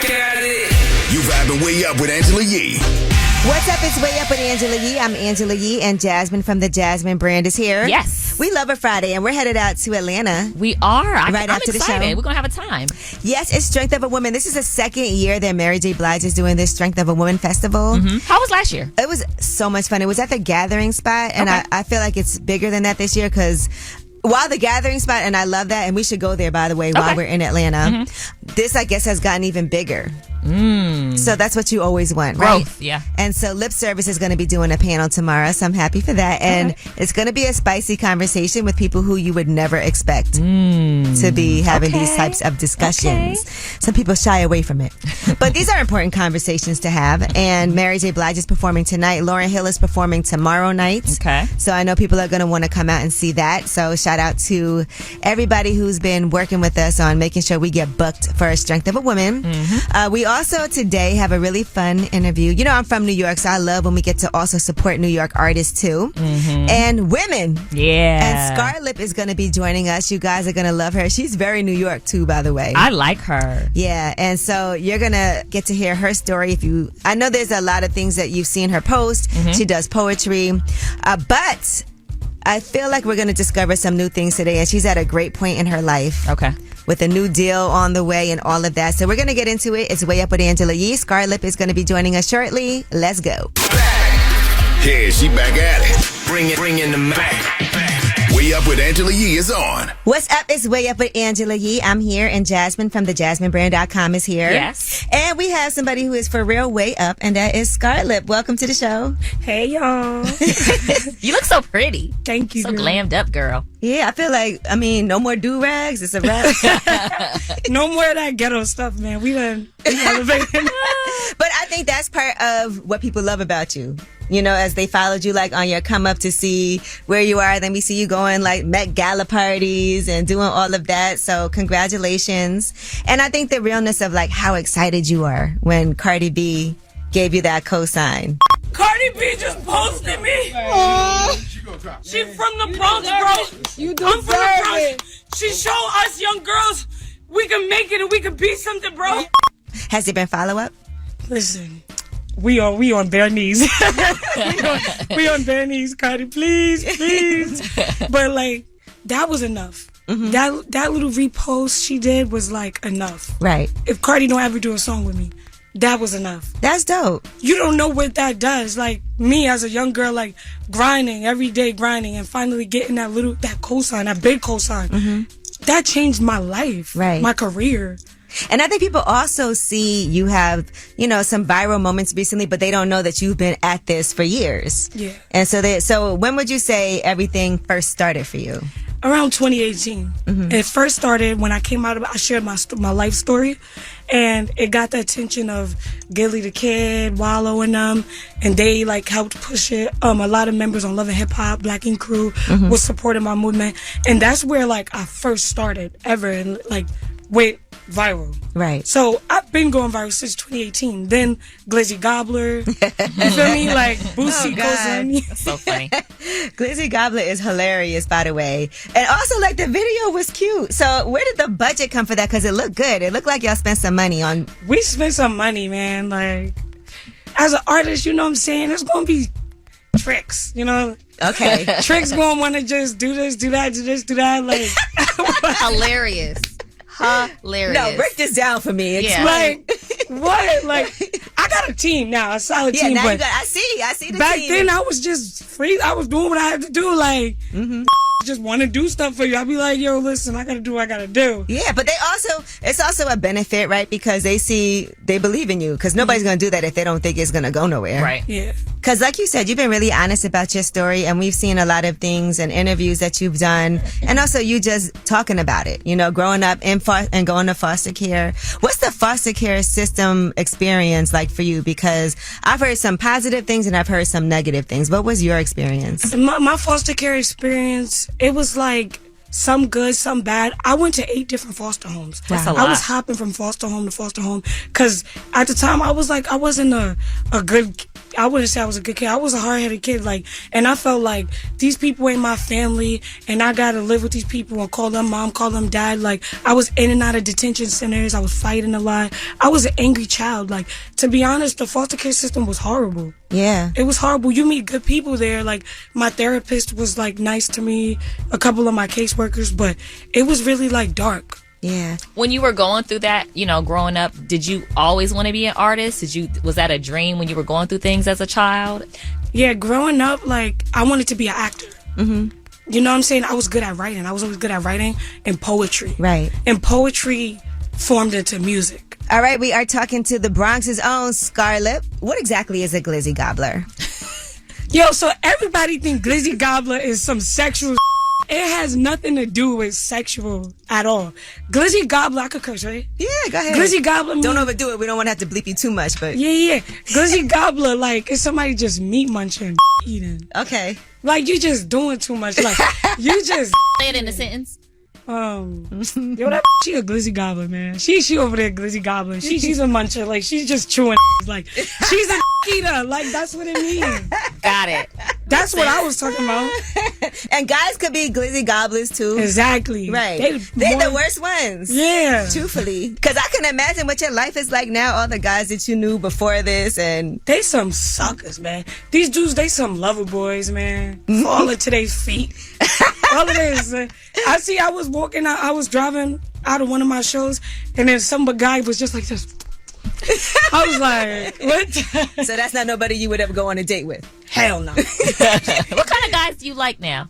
at it. You vibing Way Up with Angela Yee. What's up? It's Way Up with Angela Yee. I'm Angela Yee, and Jasmine from the Jasmine brand is here. Yes. We love a Friday, and we're headed out to Atlanta. We are. Right I'm after excited. the show. We're going to have a time. Yes, it's Strength of a Woman. This is the second year that Mary J. Blige is doing this Strength of a Woman festival. How was last year? It was so much fun. It was at the Gathering Spot, and I feel like it's bigger than that this year because while the Gathering Spot, and I love that, and we should go there, by the way, while we're in Atlanta, this, I guess, has gotten even bigger. So that's what you always want, right? Growth, yeah. And so Lip Service is going to be doing a panel tomorrow, so I'm happy for that. And it's going to be a spicy conversation with people who you would never expect to be having these types of discussions. Some people shy away from it. But these are important conversations to have. And Mary J. Blige is performing tonight. Lauryn Hill is performing tomorrow night. Okay. So I know people are going to want to come out and see that. So shout out to everybody who's been working with us on making sure we get booked for Strength of a Woman. We also today have a really fun interview. You know, I'm from New York, so I love when we get to also support New York artists too. And women. Yeah. And Scarlett is going to be joining us. You guys are going to love her. She's very New York too, by the way. I like her. Yeah. And so you're going to get to hear her story. I know there's a lot of things that you've seen her post. She does poetry. But I feel like we're going to discover some new things today, and she's at a great point in her life. Okay. With a new deal on the way and all of that. So we're going to get into it. It's Way Up with Angela Yee. Scarlett is going to be joining us shortly. Let's go. Yeah, she back at it. Bring in the Mac. Way Up with Angela Yee is on. What's up? It's Way Up with Angela Yee. I'm here, and Jasmine from thejasminebrand.com is here. Yes. And we have somebody who is for real way up, and that is Scarlett. Welcome to the show. Hey, y'all. You look so pretty. Thank you. So glammed up, girl. Yeah, I feel like, no more do-rags. It's a wrap. No more of that ghetto stuff, man. We elevated. But I think that's part of what people love about you. You know, as they followed you like on your come up to see where you are, then we see you going like Met Gala parties and doing all of that. So congratulations. And I think the realness of like how excited you are when Cardi B gave you that cosign. Cardi B just posted me. She from the Bronx, bro. I'm from the Bronx. She showed us young girls we can make it and we can be something, bro. Has there been follow-up? Listen, we on bare knees. we on bare knees, Cardi, please. But like, that was enough. That little repost she did was like enough. Right. If Cardi don't ever do a song with me, that was enough. That's dope. You don't know what that does. Like me as a young girl, like grinding every day, and finally getting that cosign, that big cosign. That changed my life, right? My career. And I think people also see you have, some viral moments recently, but they don't know that you've been at this for years. Yeah. And so when would you say everything first started for you? Around 2018. It first started when I came out. I shared my life story, and it got the attention of Gilly the Kid, Wallow, and them, and they like helped push it. A lot of members on Love and Hip Hop, Black Ink Crew, was supporting my movement, and that's where like I first started ever, and like went viral. Right. So I've been going viral since 2018. Then Glizzy Gobbler, you feel me? Like Boosie goes in. That's so funny. Glizzy Gobbler is hilarious, by the way. And also, like, the video was cute. So where did the budget come for that? Because it looked good. It looked like y'all spent some money on... We spent some money, man. Like, as an artist, you know what I'm saying? There's going to be tricks, you know? Okay. Tricks going to want to just do this, do that, do this, do that. Like, Hilarious. Hilarious. No, break this down for me. Yeah. Like, what? Like, I got a team now, a solid team. Now but you got, I see the back team. then, I was just free. I was doing what I had to do. Like, just want to do stuff for you. I'd be like, yo, listen, I got to do what I got to do. Yeah, but it's also a benefit, right? Because they believe in you. Because nobody's going to do that if they don't think it's going to go nowhere. Right. Yeah. Because like you said, you've been really honest about your story, and we've seen a lot of things and interviews that you've done, and also you just talking about it, you know, growing up and going to foster care. What's the foster care system experience like for you? Because I've heard some positive things and I've heard some negative things. What was your experience? My foster care experience, it was like some good, some bad. I went to 8 different foster homes. That's a I lot. was hopping from foster home to foster home because at the time I was like, I wasn't a good, I wouldn't say I was a good kid. I was a hard-headed kid, like, and I felt like these people ain't my family, and I gotta live with these people and call them mom, call them dad. Like, I was in and out of detention centers. I was fighting a lot. I was an angry child. Like, to be honest, the foster care system was horrible. Yeah. It was horrible. You meet good people there. Like, my therapist was, like, nice to me, a couple of my caseworkers, but it was really, like, dark. Yeah. When you were going through that, you know, growing up, did you always want to be an artist? Was that a dream when you were going through things as a child? Yeah, growing up, like, I wanted to be an actor. You know what I'm saying? I was good at writing. I was always good at writing and poetry. Right. And poetry formed into music. All right, we are talking to the Bronx's own Scarlett. What exactly is a Glizzy Gobbler? Yo, so everybody think Glizzy Gobbler is some sexual. It has nothing to do with sexual at all. Glizzy Gobbler, I could curse, right? Yeah, go ahead. Glizzy Gobbler means... Don't overdo it. We don't want to have to bleep you too much, but... Yeah. Glizzy Gobbler, like, it's somebody just meat munching eating. Okay. Like, you just doing too much. Like, you just... Say it in a sentence. Yo, that she a Glizzy Gobbler, man. She over there Glizzy Gobbler. She's a muncher. Like, she's just chewing. Like, she's a eater. Like, that's what it means. Got it. That's what I was talking about. And guys could be Glizzy Gobblers too. Exactly. Right. They're the worst ones. Yeah. Truthfully. Because I can imagine what your life is like now, all the guys that you knew before this, and... They some suckers, man. These dudes, they some lover boys, man. Falling to their feet. All of this. I was walking out, I was driving out of one of my shows, and then some guy was just like this. I was like, what? So that's not nobody you would ever go on a date with? Hell no. What kind of guys do you like now?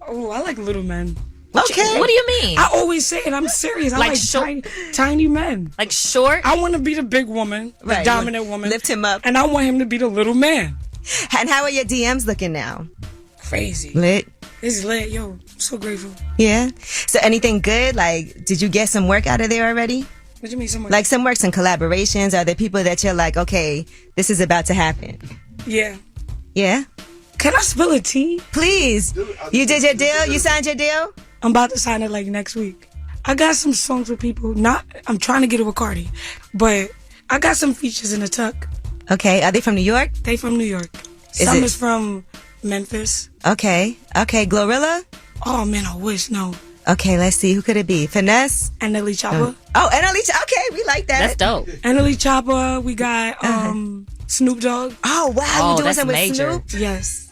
Oh, I like little men. Okay. What do you mean? I always say it. I'm serious. I like tiny men. Like short? I want to be the big woman, the dominant woman. Lift him up. And I want him to be the little man. And how are your DMs looking now? Crazy. Lit? It's lit. Yo, I'm so grateful. Yeah? So anything good? Like, did you get some work out of there already? What do you mean some work? Like some works and collaborations? Are there people that you're like, okay, this is about to happen? Yeah. Yeah? Can I spill a tea? Please. You did your deal? You signed your deal? I'm about to sign it like next week. I got some songs with people. I'm trying to get it with Cardi, but I got some features in the tuck. Okay. Are they from New York? They from New York. Some is from Memphis. Okay. Glorilla? Oh man, I wish. No. Okay, let's see. Who could it be? Finesse? Anneli Chopper. Oh, Anneli Chopper. Okay, we like that. That's dope. Anneli Chopper. We got Snoop Dogg. Oh wow, you doing something with Snoop? Yes.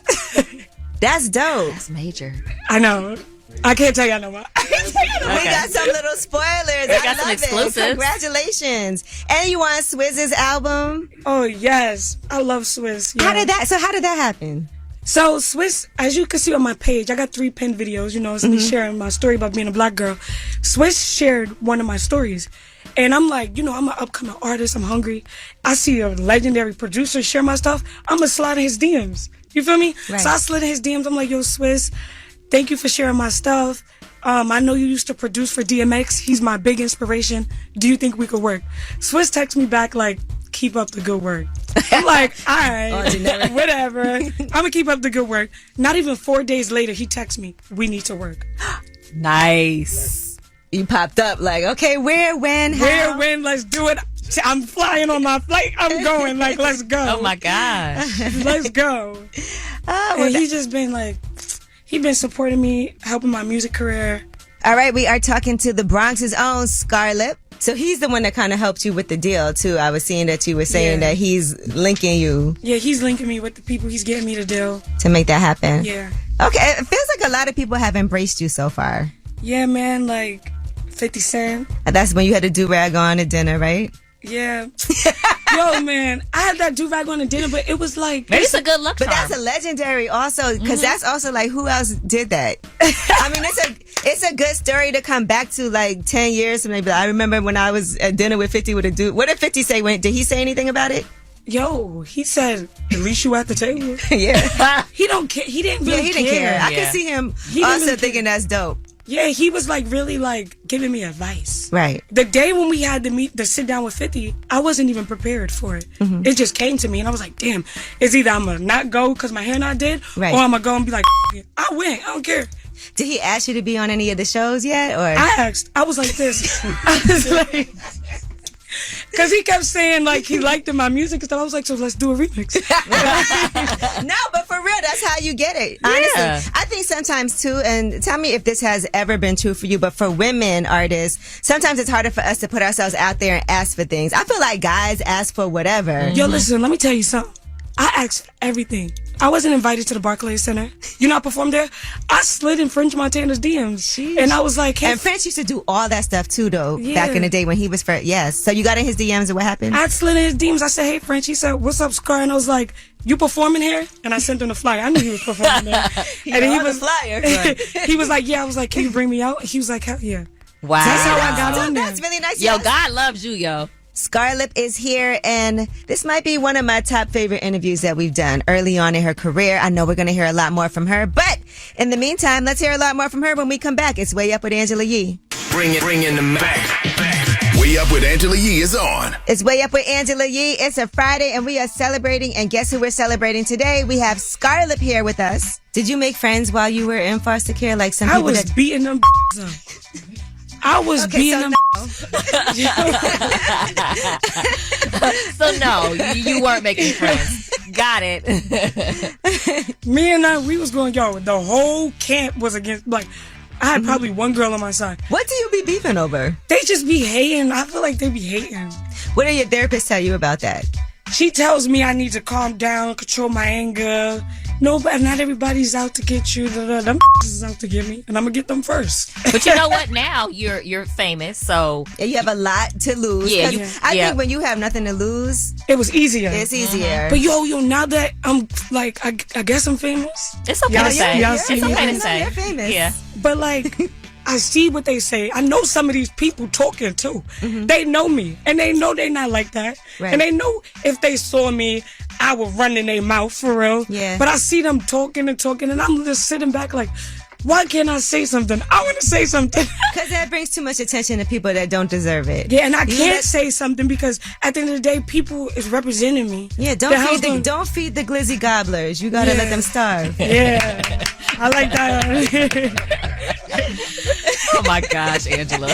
That's dope. That's major. I know. I can't tell y'all no more. We got some little spoilers. We got some exclusives. Congratulations. And you on Swizz's album? Oh yes. I love Swizz. Yeah. How did that happen? So Swizz, as you can see on my page, I got 3 pinned videos, you know, it's me sharing my story about being a black girl. Swizz shared one of my stories. And I'm like, you know, I'm an upcoming artist, I'm hungry. I see a legendary producer share my stuff, I'm gonna slide in his DMs. You feel me? Right. So I slid in his DMs, I'm like, yo, Swizz, thank you for sharing my stuff. I know you used to produce for DMX. He's my big inspiration. Do you think we could work? Swiss texts me back like, keep up the good work. I'm like, all right, whatever. I'm going to keep up the good work. Not even 4 days later, he texts me, we need to work. Nice. You popped up like, okay, where, when, how? Where, when, let's do it. I'm flying on my flight. I'm going, like, let's go. Oh, my gosh. Let's go. And he just been like, he been supporting me, helping my music career. All right, we are talking to the Bronx's own Scarlett. So he's the one that kind of helped you with the deal, too. I was seeing that you were saying that he's linking you. Yeah, he's linking me with the people. He's getting me the deal. To make that happen. Yeah. Okay, it feels like a lot of people have embraced you so far. Yeah, man, like 50 Cent. That's when you had a do-rag on at dinner, right? Yeah. Yo, man, I had that do-rag on at dinner, but it was like... Maybe it's a good look. But that's a legendary also, because that's also like, who else did that? I mean, it's a good story to come back to like 10 years from now. I remember when I was at dinner with 50 with a dude. What did 50 say? Did he say anything about it? Yo, he said, at least you at the table. Yeah. He don't care. He didn't really he didn't care. I Yeah. could see him He also didn't really thinking that's dope. Yeah, he was like really like giving me advice. Right. The day when we had to sit down with 50, I wasn't even prepared for it. Mhm. It just came to me and I was like, damn, it's either I'm going to not go because my hair not did, Right. or I'm going to go and be like, it. I win. I don't care. Did he ask you to be on any of the shows yet? Or I asked. I was like this. I was like... Because he kept saying, like, he liked my music and stuff. I was like, so let's do a remix. No, but for real, that's how you get it. Honestly, Yeah. I think sometimes too, and tell me if this has ever been true for you, but for women artists, sometimes it's harder for us to put ourselves out there and ask for things. I feel like guys ask for whatever. Yo, listen, let me tell you something. I asked for everything. I wasn't invited to the Barclays Center. You know, I performed there. I slid in French Montana's DMs. And I was like, hey. And French used to do all that stuff too, though, Yeah. back in the day when he was first. Yes. So you got in his DMs and what happened? I slid in his DMs. I said, hey, French. He said, what's up, Scar? And I was like, you performing here? And I sent him the flyer. I knew he was performing there. And then he was flyer. he was like, yeah. I was like, can you bring me out? He was like, hell yeah. Wow. That's how I got on there. That's really nice. Yo, Yes. God loves you, yo. Scarlett is here, and this might be one of my top favorite interviews that we've done early on in her career. I know we're going to hear a lot more from her, but in the meantime, let's hear a lot more from her when we come back. It's Way Up with Angela Yee. Bring in the Mac. Way Up with Angela Yee is on. It's Way Up with Angela Yee. It's a Friday, and we are celebrating, and guess who we're celebrating today? We have Scarlett here with us. Did you make friends while you were in foster care like some I people was that... beating them up. I was beating them. So no, you weren't making friends. Got it. Me and we was going, yo, the whole camp was against, like, I had probably one girl on my side. What do you be beefing over? They just be hating. I feel like they be hating. What did your therapist tell you about that? She tells me I need to calm down, control my anger. No, but not everybody's out to get you. Them is out to get me, and I'm gonna get them first. But you know what? Now you're famous, so Yeah, you have a lot to lose. Yeah, 'Cause I think when you have nothing to lose, it was easier. It's easier. But yo, now that I'm like, I guess I'm famous. It's okay to say. It's okay to say. You're famous. Yeah. But like, I see what they say. I know some of these people talking too. They know me, and they know they not like that. Right. And they know if they saw me, I would run in their mouth for real. Yeah. But I see them talking, and I'm just sitting back like, why can't I say something? I want to say something. Because that brings too much attention to people that don't deserve it. Yeah, and I can't say something because at the end of the day, people is representing me. Yeah, don't feed the glizzy gobblers. You gotta let them starve. Yeah, I like that. Oh my gosh, Angela.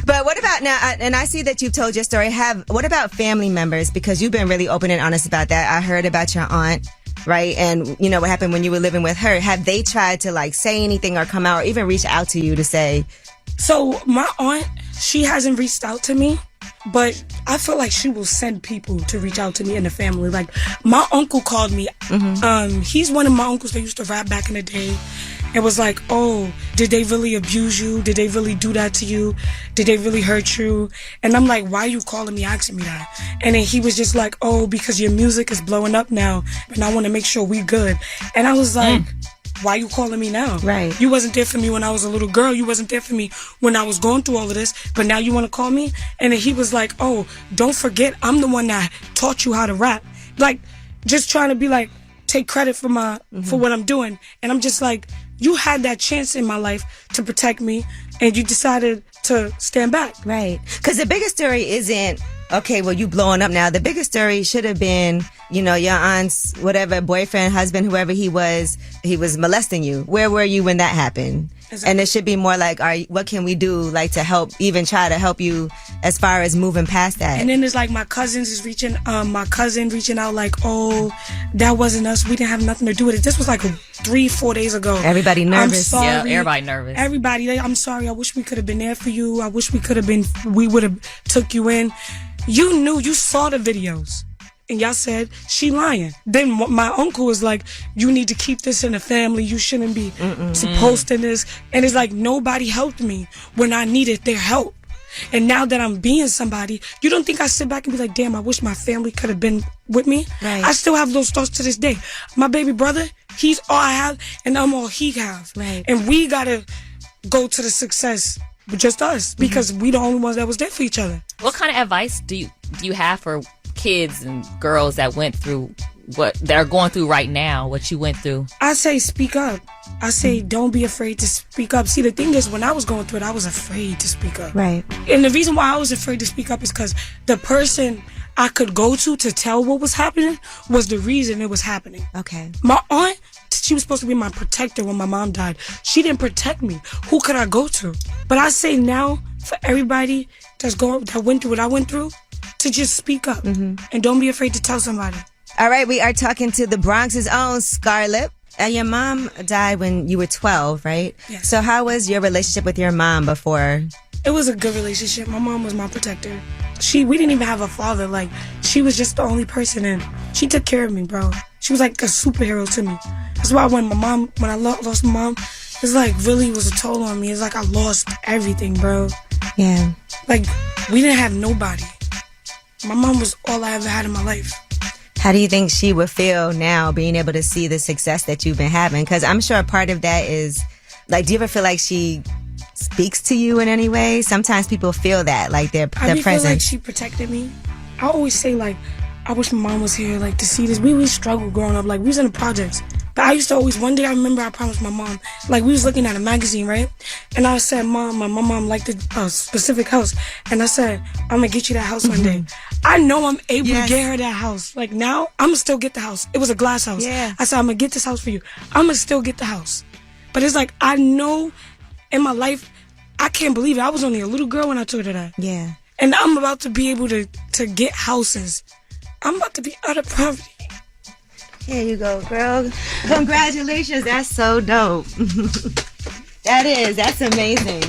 But what about now? And I see that you've told your story. What about family members? Because you've been really open and honest about that. I heard about your aunt, right? And you know what happened when you were living with her. Have they tried to like say anything or come out or even reach out to you to say? So my aunt, she hasn't reached out to me, but I feel like she will send people to reach out to me in the family. Like my uncle called me. He's one of my uncles that used to rap back in the day. It was like, oh, did they really abuse you? Did they really do that to you? Did they really hurt you? And I'm like, why are you calling me asking me that? And then he was just like, oh, because your music is blowing up now and I want to make sure we good. And I was like, why you calling me now? Right. You wasn't there for me when I was a little girl. You wasn't there for me when I was going through all of this. But now you want to call me? And then he was like, oh, don't forget, I'm the one that taught you how to rap. Like, just trying to be like, take credit for for what I'm doing. And I'm just like, you had that chance in my life to protect me, and you decided to stand back. Right. Because the biggest story isn't, okay, well, you blowing up now. The biggest story should have been, you know, your aunt's whatever, boyfriend, husband, whoever he was molesting you. Where were you when that happened? Exactly. And it should be more like, all right, what can we do, like, to help, even try to help you as far as moving past that? And then there's like my cousin reaching out like, oh, that wasn't us. We didn't have nothing to do with it. This was like 3-4 days ago. Everybody nervous. I'm sorry. Yeah, everybody nervous. Everybody, I'm sorry. I wish we could have been there for you. I wish we would have took you in. You saw the videos. And y'all said, she lying. Then my uncle was like, you need to keep this in the family. You shouldn't be posting this. And it's like, nobody helped me when I needed their help. And now that I'm being somebody, you don't think I sit back and be like, damn, I wish my family could have been with me? Right. I still have those thoughts to this day. My baby brother, he's all I have, and I'm all he have. Right. And we got to go to the success with just us, because we the only ones that was there for each other. What kind of advice do you have for kids and girls that went through what they're going through right now, what you went through? I say speak up. I say don't be afraid to speak up. See, the thing is, when I was going through it, I was afraid to speak up. Right. And the reason why I was afraid to speak up is because the person I could go to tell what was happening was the reason it was happening. Okay. My aunt, she was supposed to be my protector when my mom died. She didn't protect me. Who could I go to? But I say now, for everybody that went through what I went through, to just speak up and don't be afraid to tell somebody. All right, we are talking to the Bronx's own Scarlett. Your mom died when you were 12, right? Yes. So how was your relationship with your mom before? It was a good relationship. My mom was my protector. We didn't even have a father. Like, she was just the only person, and she took care of me, bro. She was like a superhero to me. That's why when I lost my mom, it's like really was a toll on me. It's like I lost everything, bro. Yeah. Like, we didn't have nobody. My mom was all I ever had in my life. How do you think she would feel now being able to see the success that you've been having? Because I'm sure part of that is, like, do you ever feel like she speaks to you in any way? Sometimes people feel that, like their presence. I feel like she protected me. I always say, like, I wish my mom was here, like, to see this. We really struggled growing up. Like, we was in the projects. But I used to always, one day I remember I promised my mom, like, we was looking at a magazine, right? And I said, Mom, my mom liked a specific house. And I said, I'm gonna get you that house one day. I know I'm able to get her that house. Like, now, I'm gonna still get the house. It was a glass house. Yeah. I said, I'm gonna get this house for you. I'm gonna still get the house. But it's like, I know in my life, I can't believe it. I was only a little girl when I told her that. Yeah. And I'm about to be able to get houses. I'm about to be out of poverty. Here you go, girl. Congratulations. That's so dope. That's amazing.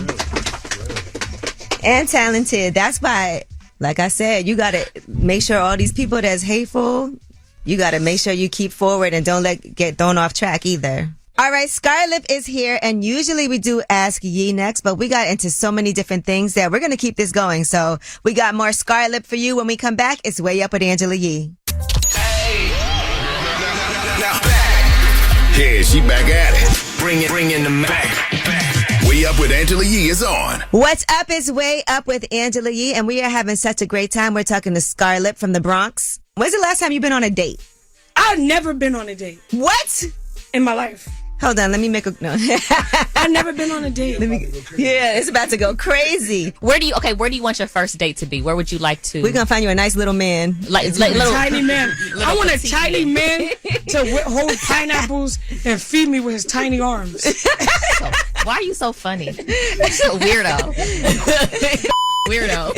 And talented. That's why, like I said, you got to make sure all these people that's hateful, you got to make sure you keep forward and don't get thrown off track either. All right, Scarlett is here, and usually we do Ask Ye next, but we got into so many different things that we're going to keep this going. So we got more Scarlett for you when we come back. It's Way Up with Angela Yee. Yeah, she back at it. Bring in the back. Way Up with Angela Yee is on. What's up is Way Up with Angela Yee, and we are having such a great time. We're talking to Scarlett from the Bronx. When's the last time you've been on a date? I've never been on a date. What? In my life. Hold on, let me make a no. I've never been on a date. Yeah, it's about to go crazy. Where do you want your first date to be? Where would you like to? We're gonna find you a nice little man. Like little tiny man. I want a tiny man to hold pineapples and feed me with his tiny arms. So, why are you so funny? So weirdo. Weirdo.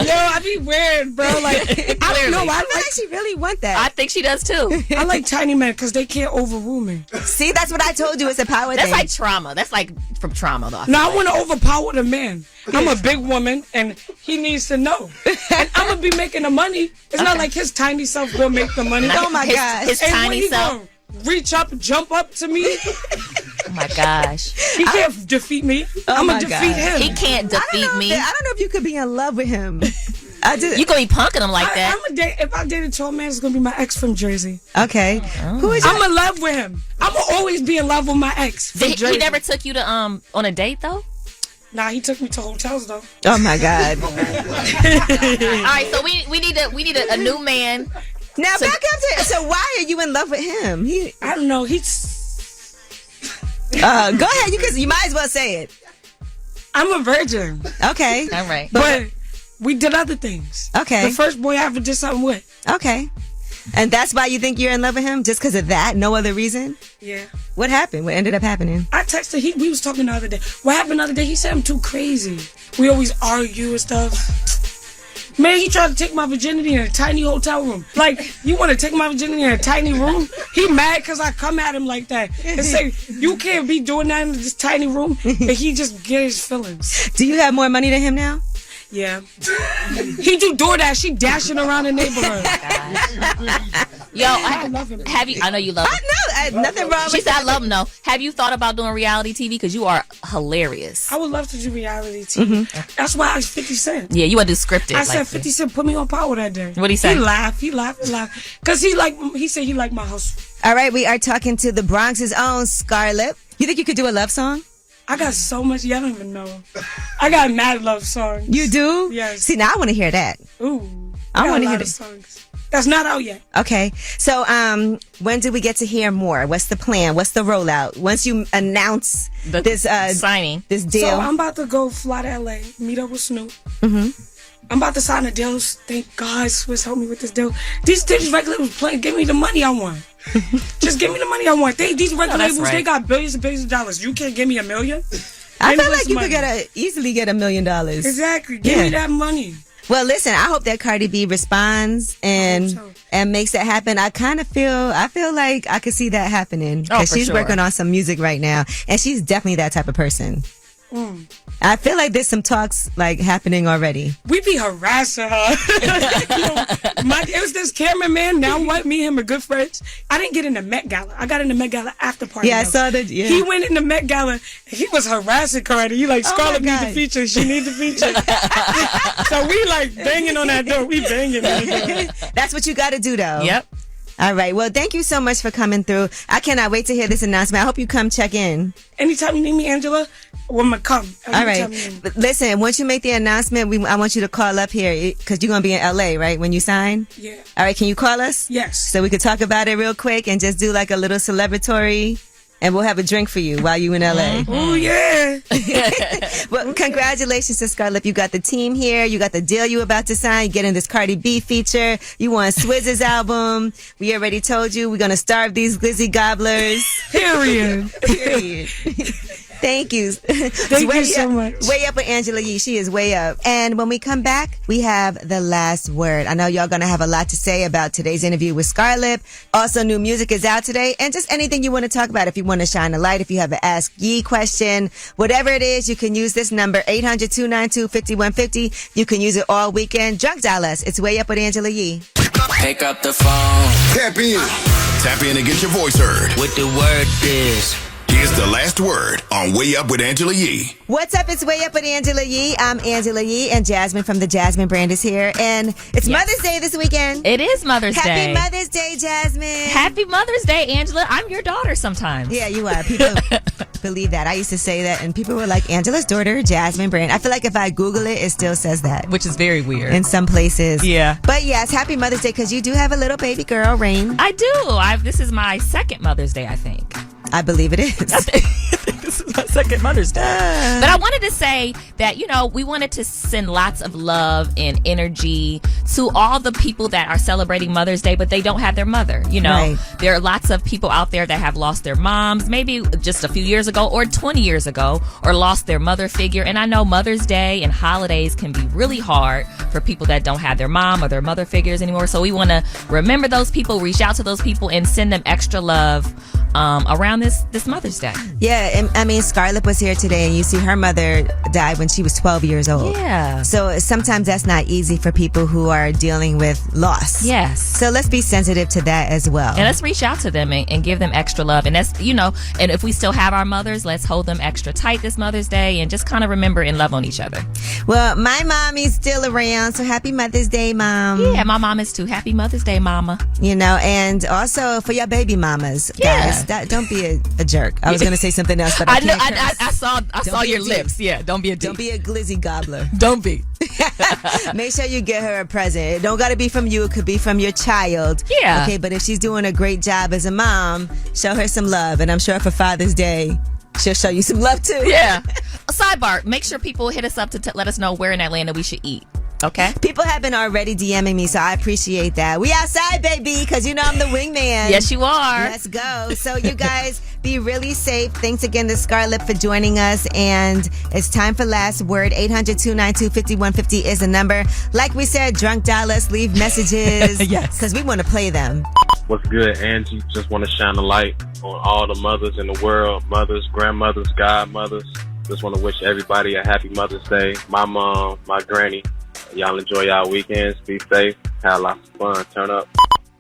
Yo, I be weird, bro. Like, I don't know. I actually really want that. I think she does too. I like tiny men because they can't overrule me. See, that's what I told you. It's a power thing. That's like trauma. That's like from trauma, though. No, I want to overpower the man. I'm a big woman, and he needs to know. And I'm gonna be making the money. It's not like his tiny self will make the money. Oh my gosh, his tiny self. Reach up, jump up to me. Oh my gosh. He can't defeat me. I'm going to defeat him. He can't defeat me. I don't know if you could be in love with him. You gonna be punking him like that? If I date a tall man, it's gonna be my ex from Jersey. Okay. Who is? I'm in love with him. I'm gonna always be in love with my ex. He never took you to on a date though? Nah, he took me to hotels though. Oh my God. All right, so we need a new man. Now back up to so why are you in love with him? I don't know. Go ahead. You might as well say it. I'm a virgin. Okay. All right. But we did other things. Okay. The first boy I ever did something with. Okay. And that's why you think you're in love with him? Just because of that? No other reason? Yeah. What happened? What ended up happening? I texted. We was talking the other day. What happened the other day? He said I'm too crazy. We always argue and stuff. Man, he tried to take my virginity in a tiny hotel room. Like, you want to take my virginity in a tiny room? He mad because I come at him like that and say, you can't be doing that in this tiny room. And he just get his feelings. Do you have more money than him now? Yeah. He do DoorDash. She dashing around the neighborhood. Yo, I love him. I know you love him. I know. Nothing wrong with She said I love him, though. Have you thought about doing reality TV? Because you are hilarious. I would love to do reality TV. That's why I was 50 Cent. Yeah, you want to do scripted. I said 50 Cent put me on Power that day. What'd he say? He laughed. Because he said he liked my hustle. All right, we are talking to the Bronx's own Scarlett. You think you could do a love song? I got so much. Y'all don't even know. I got mad love songs. You do? Yes. See, now I want to hear that. Ooh. I want to hear the songs. That's not out yet. Okay. So, when do we get to hear more? What's the plan? What's the rollout? Once you announce this signing, this deal. So I'm about to go fly to LA, meet up with Snoop. Mm-hmm. I'm about to sign a deal. Thank God Swiss helped me with this deal. These record labels playing. Give me the money I want. Just give me the money I want. These record labels, they got billions and billions of dollars. You can't give me $1 million? I feel like you could easily get $1 million. Exactly. Give me that money. Well, listen, I hope that Cardi B responds and makes it happen. I feel like I could see that happening because she's working on some music right now, and she's definitely that type of person. I feel like there's some talks like happening already. We be harassing her. It was this cameraman. Now what? Me and him are good friends. I didn't get in the Met Gala. I got in the Met Gala after party. Yeah, I saw that. Yeah. He went in the Met Gala. And he was harassing Cardi. He like, Scarlett needs to feature. She needs to feature. So we like banging on that door. We banging on the door. That's what you got to do, though. Yep. All right. Well, thank you so much for coming through. I cannot wait to hear this announcement. I hope you come check in. Anytime you need me, Angela, I'm going to come. All right. But listen, once you make the announcement, I want you to call up here because you're going to be in LA, right, when you sign? Yeah. All right. Can you call us? Yes. So we could talk about it real quick and just do like a little celebratory. And we'll have a drink for you while you in LA. Oh, yeah. Well, congratulations to Scarlett. You got the team here. You got the deal you about to sign. You're getting this Cardi B feature. You want Swizz's album. We already told you we're going to starve these glizzy gobblers. Period. Thank you. Thank you so much. Way up with Angela Yee. She is way up. And when we come back, we have the last word. I know y'all going to have a lot to say about today's interview with Scarlett. Also, new music is out today. And just anything you want to talk about. If you want to shine a light, if you have an Ask Yee question, whatever it is, you can use this number, 800-292-5150. You can use it all weekend. Drunk dial us. It's Way Up with Angela Yee. Pick up the phone. Tap in. Tap in and get your voice heard. What the word is. Here's the last word on Way Up with Angela Yee. What's up? It's Way Up with Angela Yee. I'm Angela Yee, and Jasmine from the Jasmine brand is here. And it's Mother's Day this weekend. It is Mother's Day. Happy Mother's Day, Jasmine. Happy Mother's Day, Angela. I'm your daughter sometimes. Yeah, you are. People believe that. I used to say that, and people were like, Angela's daughter, Jasmine brand. I feel like if I Google it, it still says that. Which is very weird. In some places. Yeah. But yes, happy Mother's Day, because you do have a little baby girl, Rain. I do. This is my second Mother's Day, I think. I believe it is. This is my second Mother's Day. But I wanted to say that, we wanted to send lots of love and energy to all the people that are celebrating Mother's Day, but they don't have their mother. Right. There are lots of people out there that have lost their moms, maybe just a few years ago or 20 years ago, or lost their mother figure. And I know Mother's Day and holidays can be really hard for people that don't have their mom or their mother figures anymore. So we want to remember those people, reach out to those people, and send them extra love around this Mother's Day. Yeah, and I mean, Scarlett was here today, and you see her mother died when she was 12 years old. Yeah. So sometimes that's not easy for people who are are dealing with loss. Yes. So let's be sensitive to that as well. And let's reach out to them and give them extra love. And that's, and if we still have our mothers, let's hold them extra tight this Mother's Day and just kind of remember and love on each other. Well, my mommy's still around, so happy Mother's Day, Mom. Yeah, my mom is too. Happy Mother's Day, Mama. And also for your baby mamas, guys, don't be a jerk. I was going to say something else, but I saw your lips. Yeah, don't be a Don't be a glizzy gobbler. Don't be. Make sure you get her a present. It don't got to be from you. It could be from your child. Yeah. Okay, but if she's doing a great job as a mom, show her some love. And I'm sure for Father's Day, she'll show you some love too. Yeah. A sidebar, make sure people hit us up to let us know where in Atlanta we should eat. Okay. People have been already DMing me, so I appreciate that. We outside, baby, because I'm the wingman. Yes, you are. Let's go. So you guys be really safe. Thanks again to Scarlett for joining us. And it's time for last word. 800-292-5150 is the number. Like we said, drunk dial us, leave messages. Yes. Because we want to play them. What's good, Angie? Just want to shine a light on all the mothers in the world. Mothers, grandmothers, godmothers. Just want to wish everybody a happy Mother's Day. My mom, my granny. Y'all enjoy y'all weekends. Be safe. Have lots of fun. Turn up.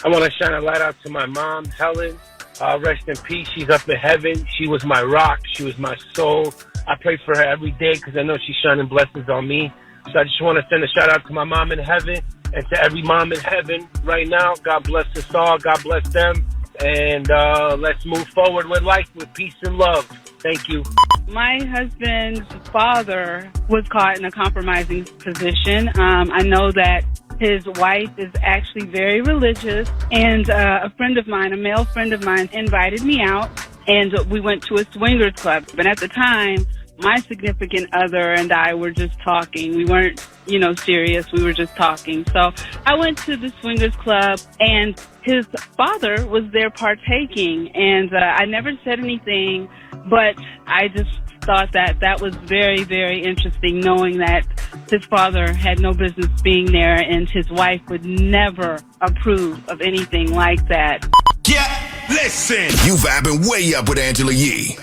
I want to shine a light out to my mom, Helen. Rest in peace. She's up in heaven. She was my rock. She was my soul. I pray for her every day because I know she's shining blessings on me. So I just want to send a shout out to my mom in heaven and to every mom in heaven right now. God bless us all. God bless them. And let's move forward with life with peace and love. Thank you. My husband's father was caught in a compromising position. I know that his wife is actually very religious, and a friend of mine, a male friend of mine, invited me out, and we went to a swingers club. But at the time, my significant other and I were just talking. We weren't, serious. We were just talking. So I went to the swingers club, and his father was there partaking, and I never said anything, but I just thought that was very, very interesting, knowing that his father had no business being there, and his wife would never approve of anything like that. Yeah, listen. You vibing way up with Angela Yee.